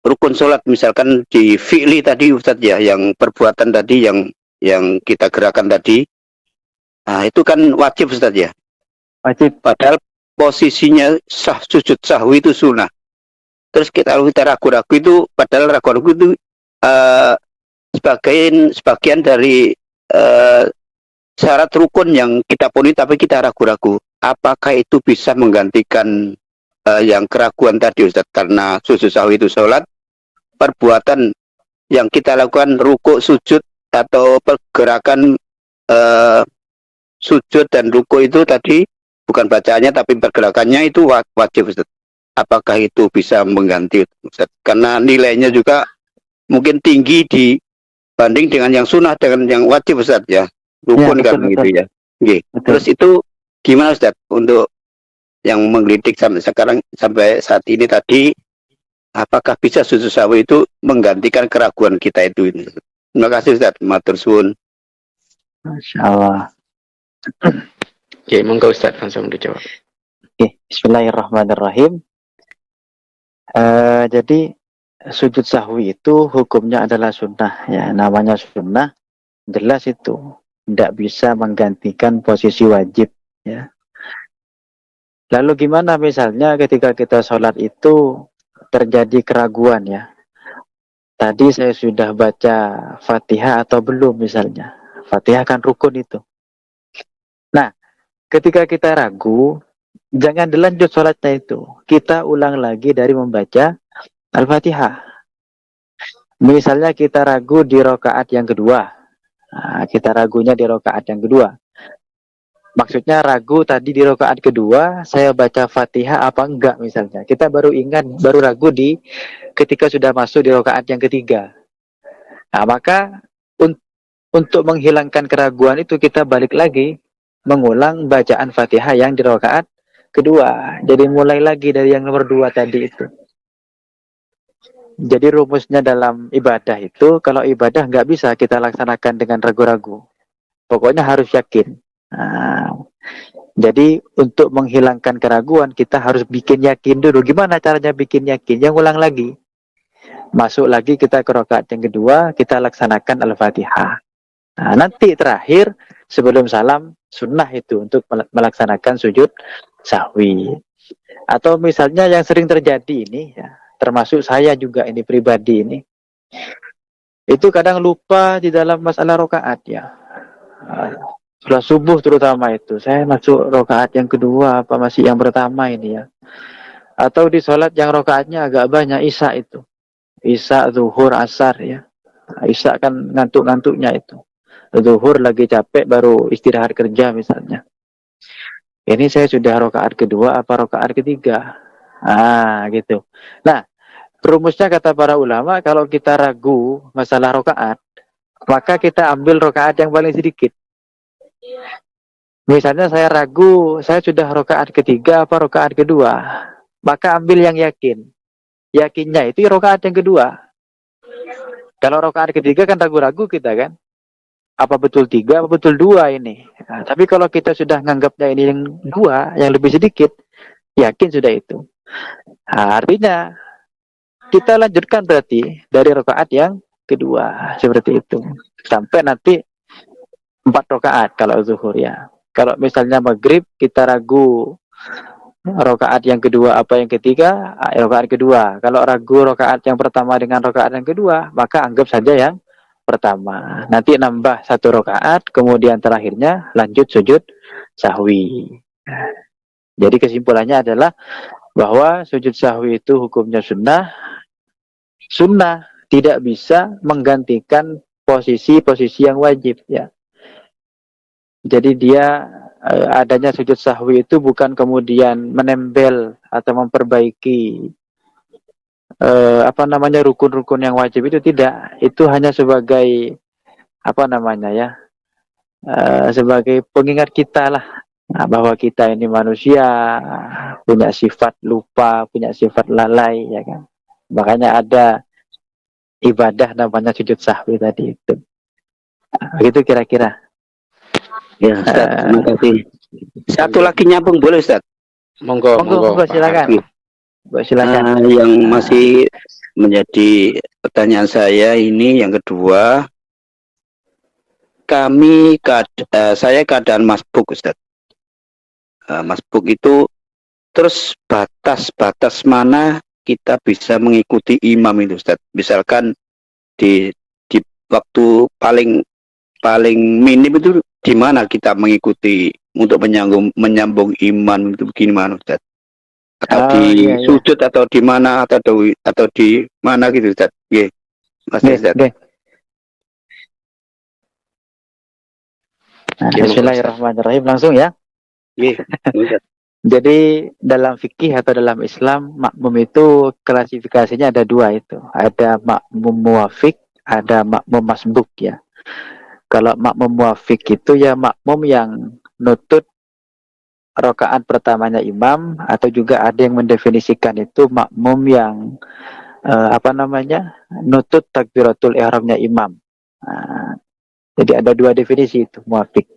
rukun sholat, misalkan di fi'li tadi Ustaz ya, yang perbuatan tadi yang kita gerakan tadi, nah itu kan wajib Ustaz ya. Wajib. Padahal posisinya sujud sahwi itu sunnah. Terus kita ragu-ragu itu, padahal ragu-ragu itu sebagian dari syarat rukun yang kita penuhi, tapi kita ragu-ragu. Apakah itu bisa menggantikan yang keraguan tadi Ustaz? Karena sujud sahwi itu sholat, perbuatan yang kita lakukan rukuk, sujud, atau pergerakan sujud dan rukuk itu tadi, bukan bacaannya tapi pergerakannya itu wajib Ustaz. Apakah itu bisa mengganti Ustaz? Karena nilainya juga mungkin tinggi dibanding dengan yang sunnah dengan yang wajib Ustaz ya. Rukun ya, kan gitu ya. Oke. Terus itu gimana Ustaz untuk yang menggelitik sampai sekarang, sampai saat ini tadi, apakah bisa sujud sahwi itu menggantikan keraguan kita itu? Terima kasih Ustaz. Matur suwun. Masya Allah. Oke, monggo Ustaz langsung dijawab. Oke, bismillahirrahmanirrahim. Jadi sujud sahwi itu hukumnya adalah sunnah ya, namanya sunnah jelas itu tidak bisa menggantikan posisi wajib ya. Lalu gimana misalnya ketika kita sholat itu terjadi keraguan ya, tadi saya sudah baca Fatihah atau belum misalnya, Fatihah kan rukun itu. Nah, ketika kita ragu, jangan dilanjut sholatnya itu, kita ulang lagi dari membaca Al-Fatihah. Misalnya kita ragu di rokaat yang kedua, nah, kita ragunya di rokaat yang kedua. Maksudnya ragu tadi di rokaat kedua, saya baca Fatihah apa enggak misalnya. Kita baru ingat, baru ragu di ketika sudah masuk di rokaat yang ketiga. Nah, maka untuk menghilangkan keraguan itu kita balik lagi mengulang bacaan Fatihah yang di rokaat kedua. Jadi mulai lagi dari yang nomor 2 tadi itu. Jadi rumusnya dalam ibadah itu, kalau ibadah nggak bisa kita laksanakan dengan ragu-ragu. Pokoknya harus yakin. Nah, jadi untuk menghilangkan keraguan kita harus bikin yakin dulu. Gimana caranya bikin yakin? Yang ulang lagi. Masuk lagi kita ke rakaat yang kedua, kita laksanakan Al-Fatihah. Nah, nanti terakhir sebelum salam sunnah itu untuk melaksanakan sujud sahwi. Atau misalnya yang sering terjadi ini ya, termasuk saya juga ini pribadi ini, itu kadang lupa di dalam masalah rokaat ya. Setelah subuh terutama itu, saya masuk rokaat yang kedua apa masih yang pertama ini ya. Atau di sholat yang rokaatnya agak banyak, isya itu, isya, zuhur, asar ya. Isya kan ngantuk-ngantuknya itu, zuhur lagi capek baru istirahat kerja misalnya. Ini saya sudah rokaat kedua apa rokaat ketiga, gitu. Nah, rumusnya kata para ulama, kalau kita ragu masalah rokaat, maka kita ambil rokaat yang paling sedikit. Misalnya saya ragu, saya sudah rokaat ketiga apa rokaat kedua, maka ambil yang yakin. Yakinnya itu rokaat yang kedua. Kalau rokaat ketiga kan ragu-ragu kita kan, apa betul 3, apa betul 2 ini. Nah, tapi kalau kita sudah nganggapnya ini yang 2, yang lebih sedikit, yakin sudah itu. Nah, artinya kita lanjutkan berarti dari rokaat yang kedua seperti itu sampai nanti 4 rokaat kalau zuhur ya. Kalau misalnya maghrib kita ragu rokaat yang kedua apa yang ketiga, rokaat kedua. Kalau ragu rokaat yang pertama dengan rokaat yang kedua, maka anggap saja yang pertama. Nanti nambah 1 rokaat, kemudian terakhirnya lanjut sujud sahwi. Jadi kesimpulannya adalah bahwa sujud sahwi itu hukumnya sunnah. Sunnah tidak bisa menggantikan posisi-posisi yang wajib ya. Jadi dia adanya sujud sahwi itu bukan kemudian menempel atau memperbaiki rukun-rukun yang wajib, itu tidak. Itu hanya sebagai sebagai pengingat kita lah, bahwa kita ini manusia punya sifat lupa, punya sifat lalai ya kan. Makanya ada ibadah namanya sujud sahwi tadi itu. Begitu kira-kira. Ya, Ustaz, terima kasih. Satu lagi nyambung boleh, Ustaz? Monggo, silakan. Silakan. Yang masih menjadi pertanyaan saya ini yang kedua, saya keadaan masbuk, Ustaz. Masbuk itu terus batas mana kita bisa mengikuti imam itu, Ustaz? Misalkan di waktu paling minim itu di mana kita mengikuti untuk menyambung iman itu bagaimana, Ustaz? Atau di sujud atau di mana atau di mana gitu, Ustaz? Nggih. Ustaz. Bismillahirrahmanirrahim, langsung ya. Jadi dalam fikih atau dalam Islam, makmum itu klasifikasinya ada 2 itu. Ada makmum muwafiq, ada makmum masbuk ya. Kalau makmum muwafiq itu ya makmum yang nutut rakaat pertamanya imam, atau juga ada yang mendefinisikan itu makmum yang nutut takbiratul ihramnya imam. Jadi ada 2 definisi itu muwafiq.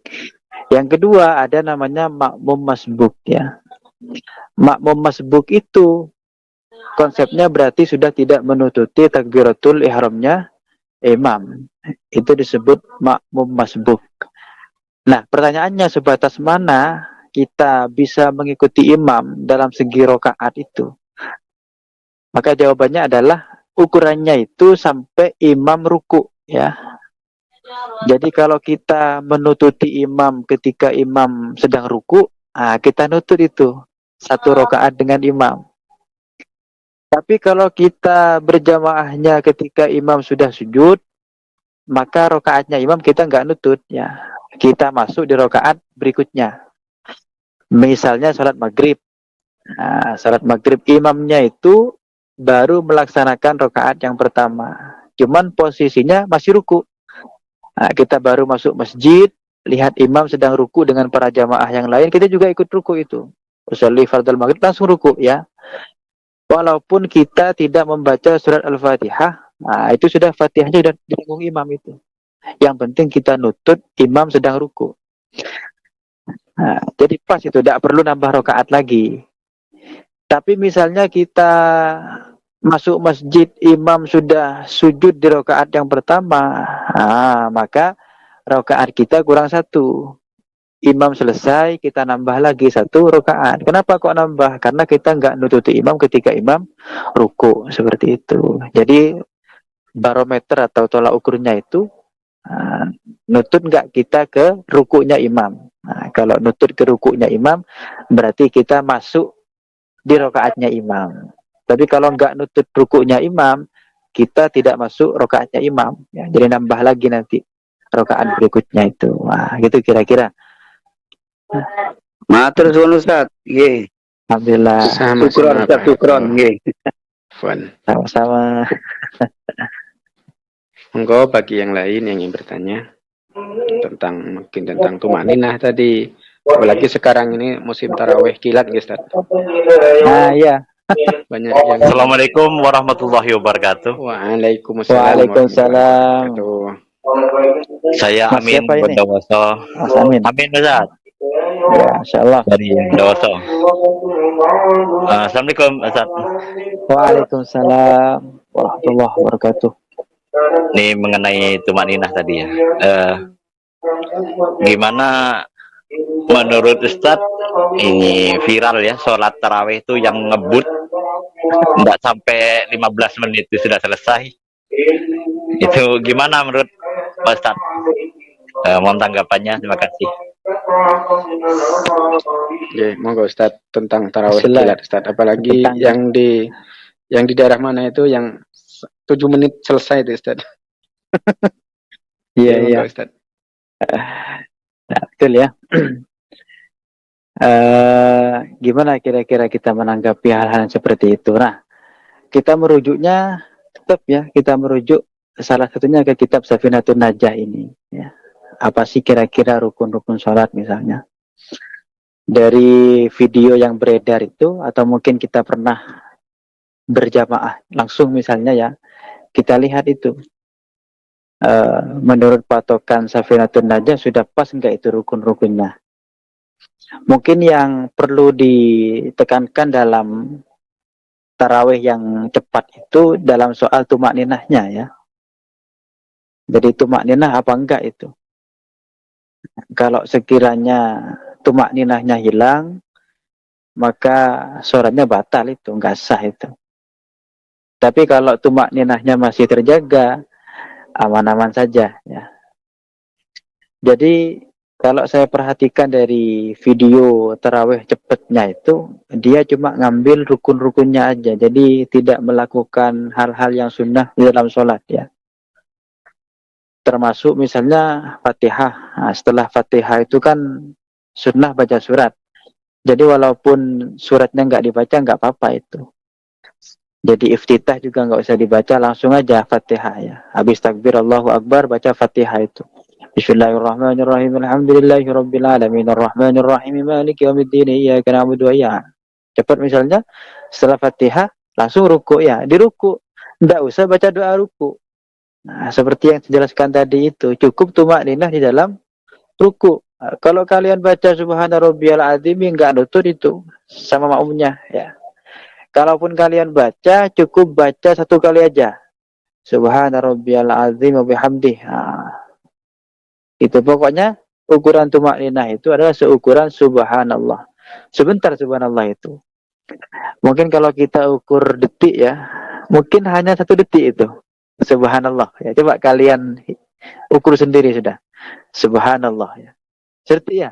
Yang kedua ada namanya makmum masbuk ya. Makmum masbuk itu konsepnya berarti sudah tidak menututi takbiratul ihramnya imam. Itu disebut makmum masbuk. Nah, pertanyaannya sebatas mana kita bisa mengikuti imam dalam segi rokaat itu? Maka jawabannya adalah ukurannya itu sampai imam ruku, ya. Jadi kalau kita menututi imam ketika imam sedang ruku, kita nutut itu satu rokaat dengan imam. Tapi kalau kita berjamaahnya ketika imam sudah sujud, maka rokaatnya imam kita nggak nutut, ya. Kita masuk di rokaat berikutnya. Misalnya sholat maghrib. Nah, sholat maghrib imamnya itu baru melaksanakan rokaat yang pertama. Cuman posisinya masih ruku. Nah, kita baru masuk masjid, lihat imam sedang ruku dengan para jamaah yang lain, kita juga ikut ruku itu. Usolli fardal maghrib langsung ruku, ya. Walaupun kita tidak membaca surat Al-Fatihah, nah itu sudah Fatihahnya sudah ditanggung imam itu. Yang penting kita nutut imam sedang ruku. Nah, jadi pas itu, tidak perlu nambah rokaat lagi. Tapi misalnya kita masuk masjid, imam sudah sujud di rokaat yang pertama, maka rokaat kita kurang satu. Imam selesai, kita nambah lagi satu rokaat. Kenapa kok nambah? Karena kita nggak nututi imam ketika imam ruku, seperti itu. Jadi barometer atau tolak ukurnya itu nutut nggak kita ke rukunya imam. Nah, kalau nutut ke rukunya imam, berarti kita masuk di rokaatnya imam. Tapi kalau nggak nutut rukunya imam, kita tidak masuk rokaatnya imam. Ya, jadi nambah lagi nanti rokaat berikutnya itu. Wah, gitu kira-kira. Matur suwun Ustaz. Nggih. Alhamdulillah. Syukron Ustaz, syukron nggih. Fun. Sama-sama. Monggo bagi yang lain yang ingin bertanya tentang tumaninah tadi. Apalagi sekarang ini musim tarawih kilat, guys. Nah, iya. Banyak yang Assalamualaikum warahmatullahi wabarakatuh. Waalaikumsalam. Waalaikumsalam. Saya Mas Amin siapa ini? Bondowoso. Mas Amin. Amin Ustaz. Ya, insyaallah. Dari Bondowoso. Assalamualaikum Ustaz. Waalaikumsalam warahmatullahi wabarakatuh. Ini mengenai tumaninah tadi ya. Gimana menurut Ustaz ini viral ya, sholat tarawih itu yang ngebut nggak sampai 15 menit itu sudah selesai. Itu gimana menurut Pak Ustaz? Mohon tanggapannya, terima kasih. Ya, monggo Ustaz tentang tarawih Silakan. kilat Ustaz. Apalagi Tentang- yang di daerah mana itu yang 7 menit selesai itu Ustaz. Iya, Ya, iya. monggo, Ustaz. Nah, betul ya. Gimana kira-kira kita menanggapi hal-hal seperti itu? Nah, kita merujuknya tetap ya, kita merujuk salah satunya ke kitab Safinatun Najah ini. Ya. Apa sih kira-kira rukun-rukun sholat misalnya? Dari video yang beredar itu, atau mungkin kita pernah berjamaah langsung misalnya ya, kita lihat itu. Menurut patokan Safinatun Najah sudah pas enggak itu rukun-rukunnya? Mungkin yang perlu ditekankan dalam tarawih yang cepat itu dalam soal tumak ninahnya ya. Jadi tumak ninah apa enggak itu? Kalau sekiranya tumak ninahnya hilang, maka sholatnya batal itu, enggak sah itu. Tapi kalau tumak ninahnya masih terjaga, aman-aman saja ya. Jadi kalau saya perhatikan dari video tarawih cepatnya itu, dia cuma ngambil rukun-rukunnya aja. Jadi tidak melakukan hal-hal yang sunnah di dalam sholat ya. Termasuk misalnya Fatihah. Nah, setelah Fatihah itu kan sunnah baca surat. Jadi walaupun suratnya nggak dibaca nggak apa-apa itu. Jadi iftitah juga nggak usah dibaca, langsung aja Fatihah ya. Habis takbir Allahu Akbar baca Fatihah itu. Bismillahirrahmanirrahim. Alhamdulillahirabbil alamin arrahmanirrahim maliki yaumiddin iyyaka na'budu wa iyyaka. Cepat misalnya setelah Fatihah langsung ruku ya, di ruku. Enggak usah baca doa ruku. Nah, seperti yang dijelaskan tadi itu, cukup tumakninah di dalam ruku. Kalau kalian baca subhana rabbiyal azim enggak nutut itu sama makmumnya ya. Kalaupun kalian baca, cukup baca satu kali aja. Subhana rabbiyal azim wa bihamdih. Itu pokoknya ukuran tumak ninah itu adalah seukuran subhanallah. Sebentar subhanallah itu. Mungkin kalau kita ukur detik ya, mungkin hanya 1 detik itu. Subhanallah ya. Coba kalian ukur sendiri sudah. Subhanallah ya. Seperti ya.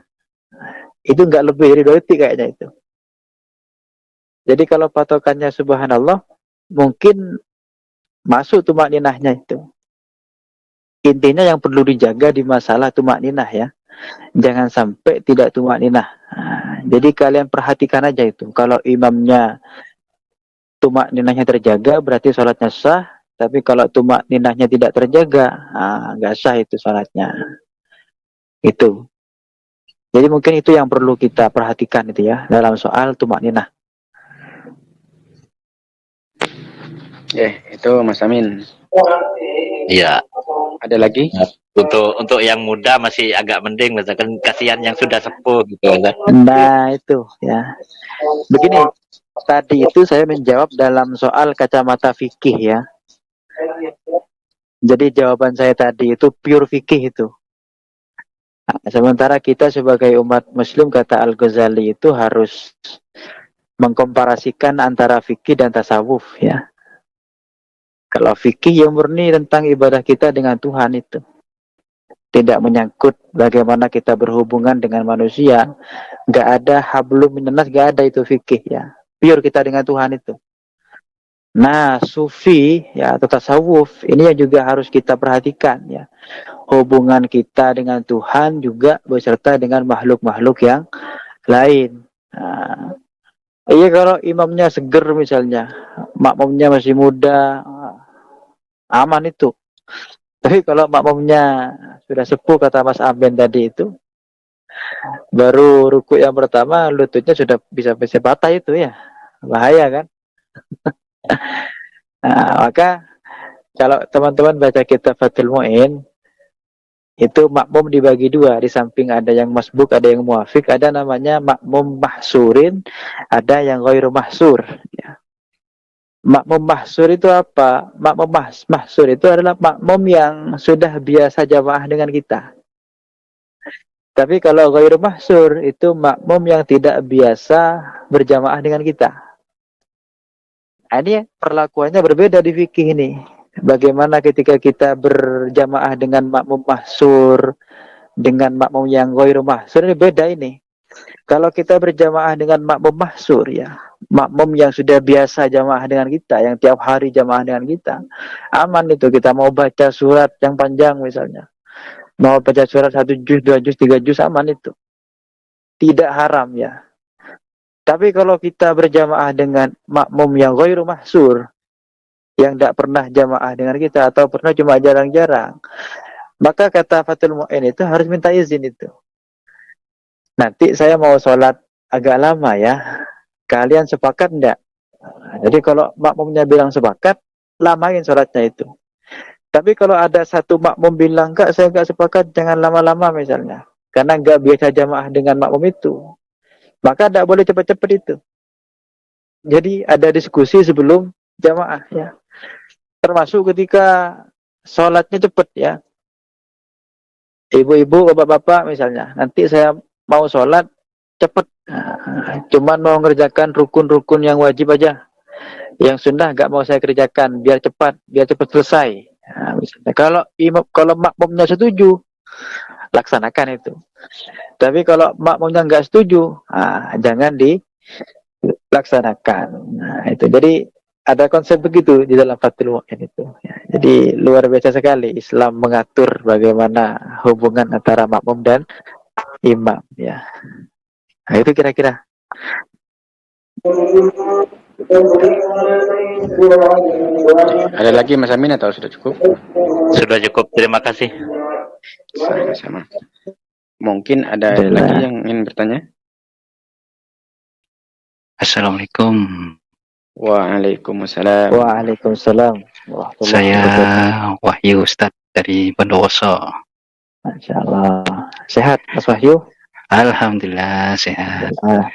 Itu nggak lebih dari 2 detik kayaknya itu. Jadi kalau patokannya subhanallah, mungkin masuk tumak ninahnya itu. Intinya yang perlu dijaga di masalah tumak ninah ya. Jangan sampai tidak tumak ninah. Jadi kalian perhatikan aja itu. Kalau imamnya tumak ninahnya terjaga, berarti sholatnya sah. Tapi kalau tumak ninahnya tidak terjaga, nggak sah itu sholatnya. Itu. Jadi mungkin itu yang perlu kita perhatikan itu ya dalam soal tumak ninah. Itu Mas Amin. Iya. Ada lagi? Untuk yang muda masih agak mending, misalkan kasihan yang sudah sepuh gitu. Nah itu ya. Begini, tadi itu saya menjawab dalam soal kacamata fikih ya. Jadi jawaban saya tadi itu pure fikih itu. Sementara kita sebagai umat muslim, kata Al-Ghazali, itu harus mengkomparasikan antara fikih dan tasawuf ya. Kalau fikih yang murni tentang ibadah kita dengan Tuhan itu. Tidak menyangkut bagaimana kita berhubungan dengan manusia. Gak ada hablum minannas, gak ada itu fikih ya. Pure kita dengan Tuhan itu. Nah, sufi ya atau tasawuf ini yang juga harus kita perhatikan ya. Hubungan kita dengan Tuhan juga beserta dengan makhluk-makhluk yang lain. Nah, iya kalau imamnya seger misalnya, makmumnya masih muda, aman itu. Tapi kalau makmumnya sudah sepuh, kata Mas Aben tadi itu, baru ruku yang pertama lututnya sudah bisa patah itu ya, bahaya kan. Nah, maka kalau teman-teman baca kitab Fathul Mu'in, itu makmum dibagi 2, di samping ada yang masbuk, ada yang muafik, ada namanya makmum mahsurin, ada yang ghairu mahsur ya. Makmum mahsur itu apa? Makmum mahsur itu adalah makmum yang sudah biasa jamaah dengan kita. Tapi kalau ghairu mahsur itu makmum yang tidak biasa berjamaah dengan kita. Nah, ini perlakuannya berbeda di fikih ini. Bagaimana ketika kita berjamaah dengan makmum mahsur, dengan makmum yang ghairu mahsur, ini beda ini. Kalau kita berjamaah dengan makmum mahsur ya, makmum yang sudah biasa jamaah dengan kita, yang tiap hari jamaah dengan kita, aman itu. Kita mau baca surat yang panjang misalnya, mau baca surat 1 juz, 2 juz, 3 juz, aman itu. Tidak haram ya. Tapi kalau kita berjamaah dengan makmum yang ghairu mahsur, yang tidak pernah jamaah dengan kita, atau pernah cuma jarang-jarang, maka kata Fathul Mu'in itu harus minta izin itu. Nanti saya mau sholat agak lama ya, kalian sepakat enggak? Jadi kalau makmumnya bilang sepakat, lamain sholatnya itu. Tapi kalau ada satu makmum bilang, enggak, saya enggak sepakat, jangan lama-lama misalnya, karena enggak biasa jamaah dengan makmum itu, maka enggak boleh cepat-cepat itu. Jadi ada diskusi sebelum jamaah ya. Termasuk ketika sholatnya cepat ya. Ibu-ibu, bapak-bapak misalnya, nanti saya mau sholat cepat, cuman mau ngerjakan rukun-rukun yang wajib aja, yang sunnah nggak mau saya kerjakan, biar cepat selesai. Nah, misalnya kalau makmumnya setuju, laksanakan itu. Tapi kalau makmumnya nggak setuju, jangan dilaksanakan. Nah, itu jadi ada konsep begitu di dalam Fathul Mu'in itu. Jadi luar biasa sekali Islam mengatur bagaimana hubungan antara makmum dan imam ya. Nah, itu kira-kira. Ada lagi Mas Amin atau sudah cukup? Sudah cukup, terima kasih. Sama-sama. Mungkin ada lagi yang ingin bertanya? Assalamualaikum. Waalaikumsalam. Waalaikumsalam. Saya Wahyu Ustadz dari Bondowoso. Masya Allah. Sehat Mas Wahyu? Alhamdulillah sehat. Ah,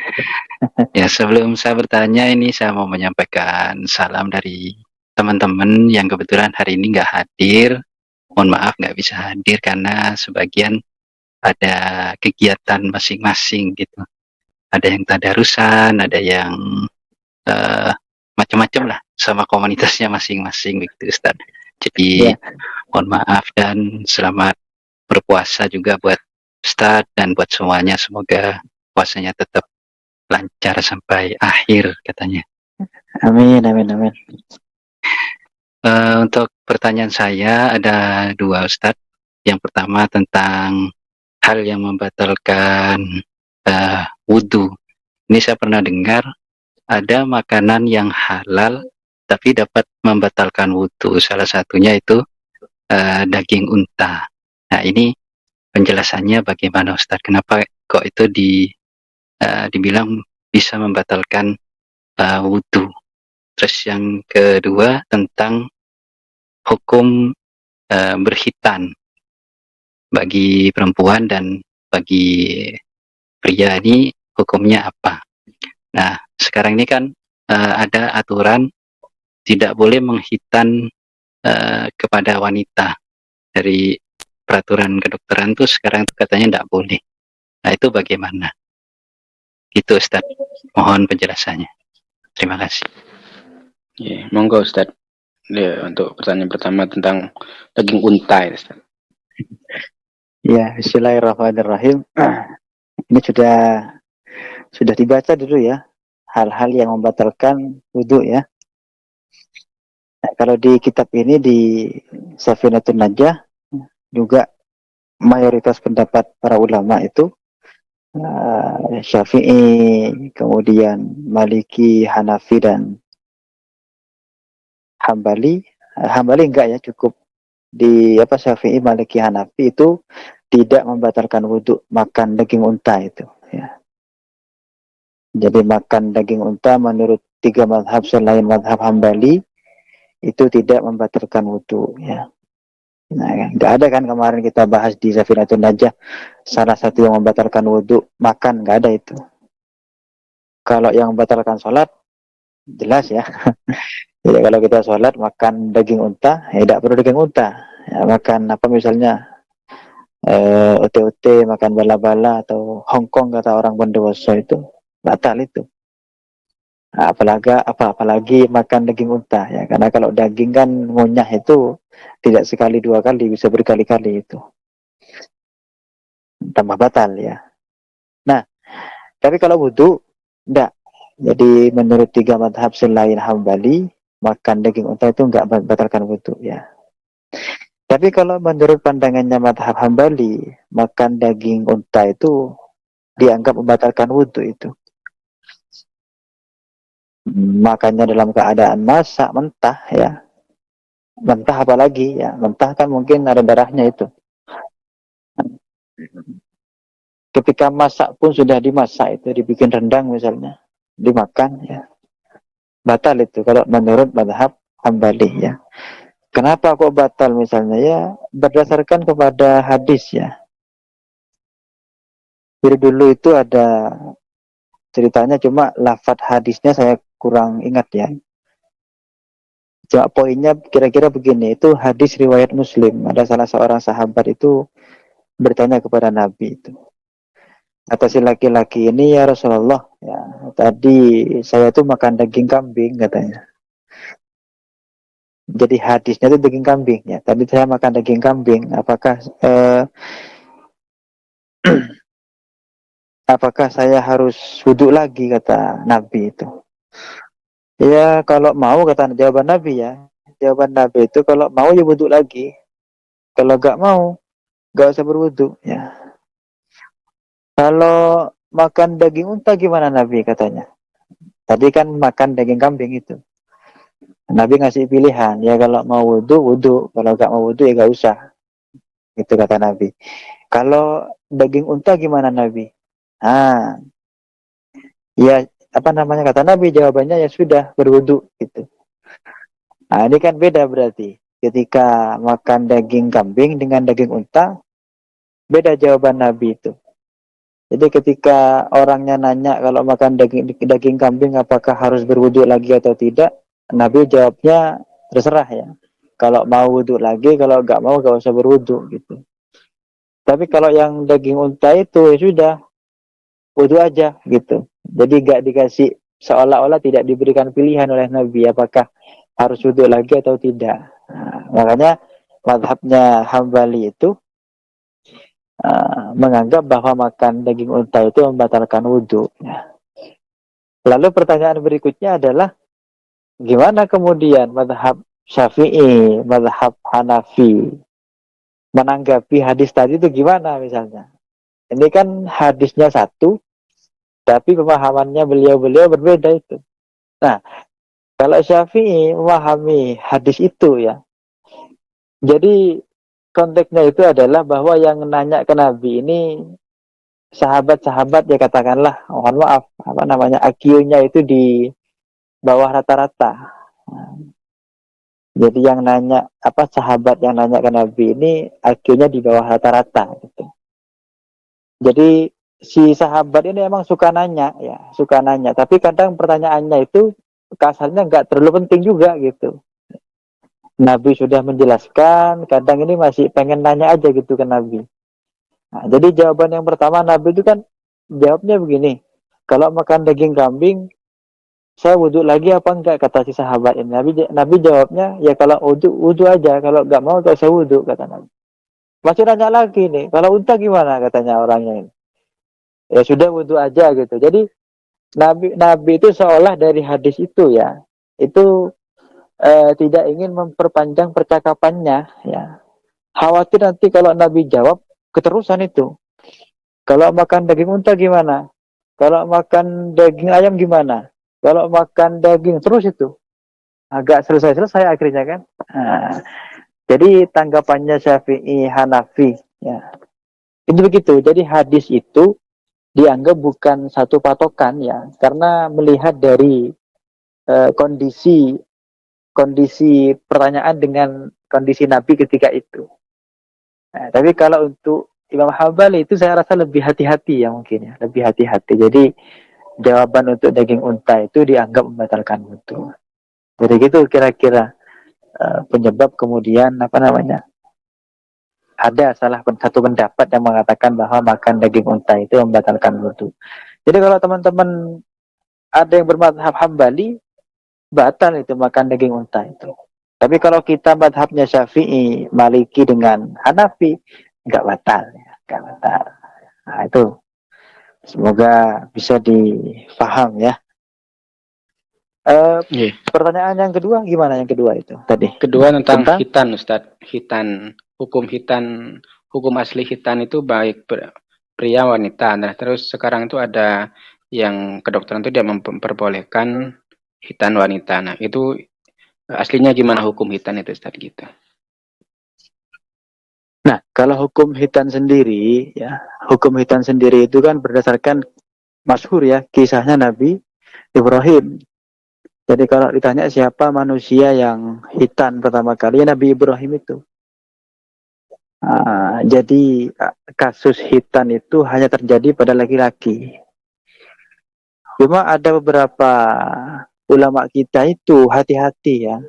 Ya, sebelum saya bertanya ini saya mau menyampaikan salam dari teman-teman yang kebetulan hari ini nggak hadir. Mohon maaf nggak bisa hadir karena sebagian ada kegiatan masing-masing gitu. Ada yang tadarusan, ada yang eh, macam-macam lah sama komunitasnya masing-masing gitu Ustaz. Jadi ya, mohon maaf dan selamat berpuasa juga buat Ustaz dan buat semuanya. Semoga puasanya tetap lancar sampai akhir katanya. amin, amin, amin. Untuk pertanyaan saya ada dua Ustadz. Yang pertama tentang hal yang membatalkan wudhu. Ini saya pernah dengar ada makanan yang halal tapi dapat membatalkan wudhu. Salah satunya itu daging unta. Nah ini penjelasannya bagaimana Ustadz? Kenapa kok itu dibilang bisa membatalkan wudhu? Terus yang kedua tentang hukum berhitan bagi perempuan dan bagi pria ini hukumnya apa? Nah, sekarang ini kan ada aturan tidak boleh menghitan kepada wanita dari peraturan kedokteran tuh sekarang tuh katanya tidak boleh. Nah, itu bagaimana? Itu Ustaz. Mohon penjelasannya. Terima kasih. Ya, monggo Ustaz. Ya, untuk pertanyaan pertama tentang daging unta ya, Ustaz. Ya, bismillahirrahmanirrahim. Ini sudah dibaca dulu ya, hal-hal yang membatalkan wudhu ya. Nah, kalau di kitab ini di Safinatun Najah juga mayoritas pendapat para ulama itu Syafi'i, kemudian Maliki, Hanafi dan Hambali. Hambali enggak ya, cukup di Syafi'i, Maliki, Hanafi itu tidak membatalkan wudhu makan daging unta itu ya. Jadi makan daging unta menurut 3 mazhab selain mazhab Hambali itu tidak membatalkan wudhu ya. Nah, nggak ada kan kemarin kita bahas di Safinatun Najah salah satu yang membatalkan wudhu makan, nggak ada itu. Kalau yang membatalkan sholat jelas ya. Jadi kalau kita sholat makan daging unta, ya tidak perlu daging unta. Ya, makan apa misalnya ote-ote, makan bala-bala atau Hongkong kata orang Bondowoso itu batal itu. Nah, apalagi makan daging unta ya, karena kalau daging kan ngunyah itu tidak sekali dua kali, bisa berkali-kali itu, tambah batal ya. Nah, tapi kalau wudhu enggak. Jadi menurut 3 mazhab selain Hambali, makan daging unta itu enggak batalkan wudhu ya. Tapi kalau menurut pandangannya mazhab Hambali, makan daging unta itu dianggap membatalkan wudhu itu. Makanya dalam keadaan masak mentah ya, mentah apalagi ya, mentah kan mungkin ada darahnya itu. Ketika masak pun sudah dimasak itu, dibikin rendang misalnya, dimakan ya, batal itu kalau menurut mazhab Hambali ya. Kenapa kok batal misalnya ya, berdasarkan kepada hadis ya. Jadi dulu itu ada ceritanya, cuma lafadz hadisnya saya kurang ingat ya. Cuma poinnya kira-kira begini, itu hadis riwayat Muslim. Ada salah seorang sahabat itu bertanya kepada Nabi itu. Kata si laki-laki ini, ya Rasulullah, ya, tadi saya tuh makan daging kambing katanya. Jadi hadisnya itu daging kambing ya. Tadi saya makan daging kambing, apakah saya harus wudhu lagi, kata Nabi itu. Ya kalau mau, kata jawaban Nabi ya. Jawaban Nabi itu kalau mau ya wudhu lagi. Kalau gak mau, gak usah berwudhu ya. Kalau makan daging unta gimana Nabi, katanya. Tadi kan makan daging kambing itu. Nabi ngasih pilihan, ya kalau mau wudhu, wudhu. Kalau gak mau wudhu ya gak usah. Itu kata Nabi. Kalau daging unta gimana Nabi? Ah, ya kata Nabi, jawabannya ya sudah berwudhu gitu. Nah ini kan beda berarti. Ketika makan daging kambing dengan daging unta, beda jawaban Nabi itu. Jadi ketika orangnya nanya kalau makan daging kambing apakah harus berwudu lagi atau tidak, Nabi jawabnya terserah ya. Kalau mau wudu lagi, kalau nggak mau nggak usah berwudu gitu. Tapi kalau yang daging unta itu ya sudah wudu aja gitu. Jadi nggak dikasih, seolah-olah tidak diberikan pilihan oleh Nabi apakah harus wudu lagi atau tidak. Nah, makanya mazhabnya Hambali itu menganggap bahwa makan daging unta itu membatalkan wudhu. Lalu pertanyaan berikutnya adalah gimana kemudian mazhab Syafi'i, mazhab Hanafi menanggapi hadis tadi itu gimana misalnya? Ini kan hadisnya satu, tapi pemahamannya beliau-beliau berbeda itu. Nah, kalau Syafi'i memahami hadis itu ya, jadi konteksnya itu adalah bahwa yang nanya ke Nabi ini sahabat-sahabat ya katakanlah, mohon maaf, apa namanya, IQ-nya itu di bawah rata-rata. Jadi yang nanya, apa sahabat yang nanya ke Nabi ini IQ-nya di bawah rata-rata gitu. Jadi si sahabat ini emang suka nanya ya, suka nanya. Tapi kadang pertanyaannya itu kasarnya nggak terlalu penting juga gitu. Nabi sudah menjelaskan, kadang ini masih pengen nanya aja gitu ke Nabi. Nah, jadi jawaban yang pertama Nabi itu kan jawabnya begini, kalau makan daging kambing, saya wudhu lagi apa enggak, kata si sahabat ini. Nabi jawabnya, ya kalau wudhu aja, kalau enggak mau enggak usah wudhu, kata Nabi. Masih nanya lagi nih, kalau unta gimana, katanya orangnya ini. Ya sudah wudhu aja gitu. Jadi Nabi itu seolah dari hadis itu ya, itu tidak ingin memperpanjang percakapannya ya. Khawatir nanti kalau Nabi jawab keterusan itu. Kalau makan daging unta gimana? Kalau makan daging ayam gimana? Kalau makan daging terus itu. Agak selesai-selesai akhirnya kan. Nah, jadi tanggapannya Syafi'i Hanafi ya. Itu begitu. Jadi hadis itu dianggap bukan satu patokan ya, karena melihat dari kondisi pertanyaan dengan kondisi Nabi ketika itu. Nah, tapi kalau untuk Imam Hambali itu saya rasa lebih hati-hati ya mungkin ya, lebih hati-hati. Jadi jawaban untuk daging unta itu dianggap membatalkan wudu. Jadi gitu kira-kira penyebab kemudian apa namanya, ada satu pendapat yang mengatakan bahwa makan daging unta itu membatalkan wudu. Jadi kalau teman-teman ada yang bermadhab Hambali, batal itu makan daging unta itu. Tapi kalau kita madhabnya Syafi'i, Maliki dengan Hanafi, nggak batal ya, nggak batal. Nah itu semoga bisa difaham ya. Pertanyaan yang kedua gimana, yang kedua itu tadi? Kedua tentang khitan, Ustadz. Khitan, hukum khitan, hukum asli khitan itu baik pria wanita. Nah, terus sekarang itu ada yang kedokteran itu dia memperbolehkan khitan wanita. Nah, itu aslinya gimana hukum khitan itu, Ustadz, gitu? Nah, kalau hukum khitan sendiri ya, hukum khitan sendiri itu kan berdasarkan masyhur ya, kisahnya Nabi Ibrahim. Jadi kalau ditanya siapa manusia yang khitan pertama kali, ya Nabi Ibrahim itu. Jadi kasus khitan itu hanya terjadi pada laki-laki. Cuma ada beberapa ulama kita itu hati-hati ya.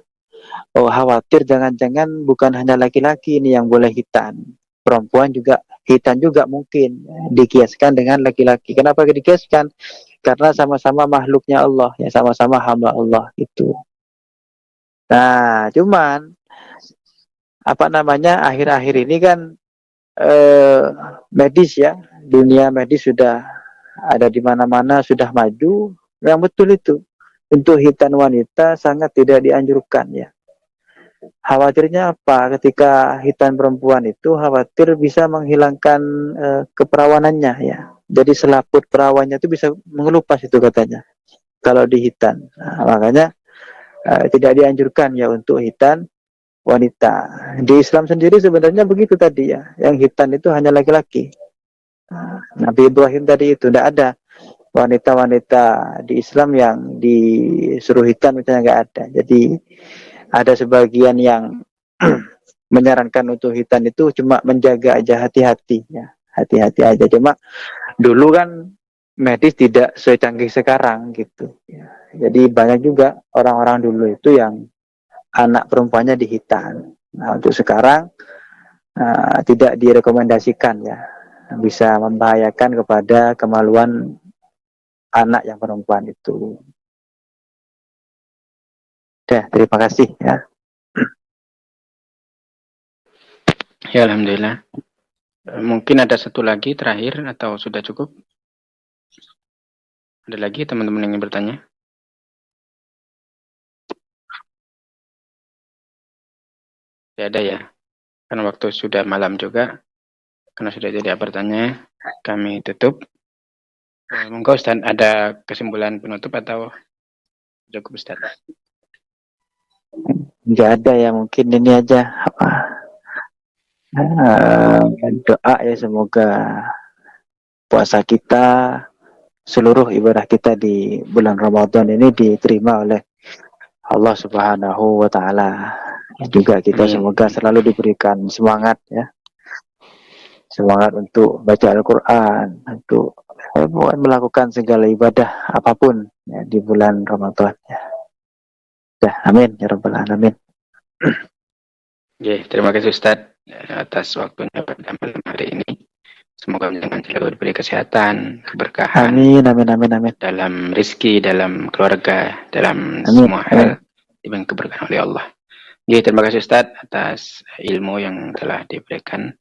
Oh, khawatir jangan-jangan bukan hanya laki-laki ini yang boleh khitan. Perempuan juga khitan juga mungkin dikiaskan dengan laki-laki. Kenapa dikiaskan? Karena sama-sama makhluknya Allah, ya sama-sama hamba Allah itu. Nah, cuman apa namanya, akhir-akhir ini kan medis ya, dunia medis sudah ada di mana-mana, sudah maju. Yang betul itu, untuk khitan wanita sangat tidak dianjurkan ya. Khawatirnya apa? Ketika khitan perempuan itu khawatir bisa menghilangkan keperawanannya ya. Jadi selaput perawannya itu bisa mengelupas itu katanya kalau dihitan. Nah, makanya tidak dianjurkan ya untuk khitan wanita. Di Islam sendiri sebenarnya begitu tadi ya. Yang khitan itu hanya laki-laki. Nabi Ibrahim tadi itu tidak ada wanita-wanita di Islam yang disuruh khitan misalnya, nggak ada. Jadi ada sebagian yang menyarankan untuk khitan itu cuma menjaga aja, hati-hati ya, hati-hati aja. Cuma Dulu kan medis tidak secanggih sekarang gitu. Jadi banyak juga orang-orang dulu itu yang anak perempuannya dihitan. Nah, untuk sekarang tidak direkomendasikan ya, bisa membahayakan kepada kemaluan anak yang perempuan itu. Oke, terima kasih ya. Ya, alhamdulillah. Mungkin ada satu lagi terakhir atau sudah cukup? Ada lagi teman-teman yang ingin bertanya? Tidak ada ya. Karena waktu sudah malam juga. Karena sudah tidak bertanya, kami tutup. Monggo Ustaz, ada kesimpulan penutup atau cukup Ustaz? Nggak ada ya, mungkin ini aja apa doa ya, semoga puasa kita, seluruh ibadah kita di bulan Ramadan ini diterima oleh Allah Subhanahu wa taala. Juga kita semoga selalu diberikan semangat ya. Semangat untuk baca Al-Qur'an, untuk melakukan segala ibadah apapun ya, di bulan Ramadan ya. Ya, amin ya rabbal alamin. Terima kasih Ustaz atas waktunya pada malam hari ini. Semoga dengan selalu diberi kesehatan, keberkahan. Amin, amin, amin, amin. Dalam rizki, dalam keluarga, dalam Amin, semua hal diberi keberkahan oleh Allah. Terima kasih Ustaz atas ilmu yang telah diberikan.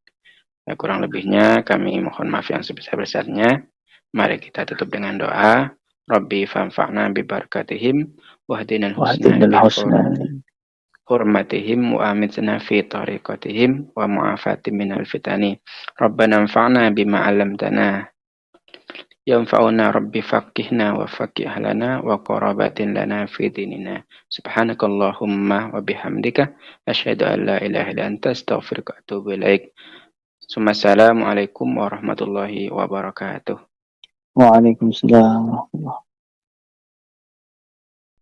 Kurang lebihnya kami mohon maaf yang sebesar-besarnya. Mari kita tutup dengan doa. Rabbi fanfa'na bi barakatihim wahdinal husna hurmatihim wa amitna fi tariqatihim wa mu'afatim minal fitani. Rabbana anfa'na bima 'allamtana. Yanfa'una rabbi faqihna wa faqih lana wa qarabatin lana fi dinina. Subhanakallahumma wa bihamdika asyhadu an la ilaha illa anta astaghfiruka wa atubu ilaik. Assalamualaikum warahmatullahi wabarakatuh. Waalaikumsalam warahmatullahi wabarakatuh.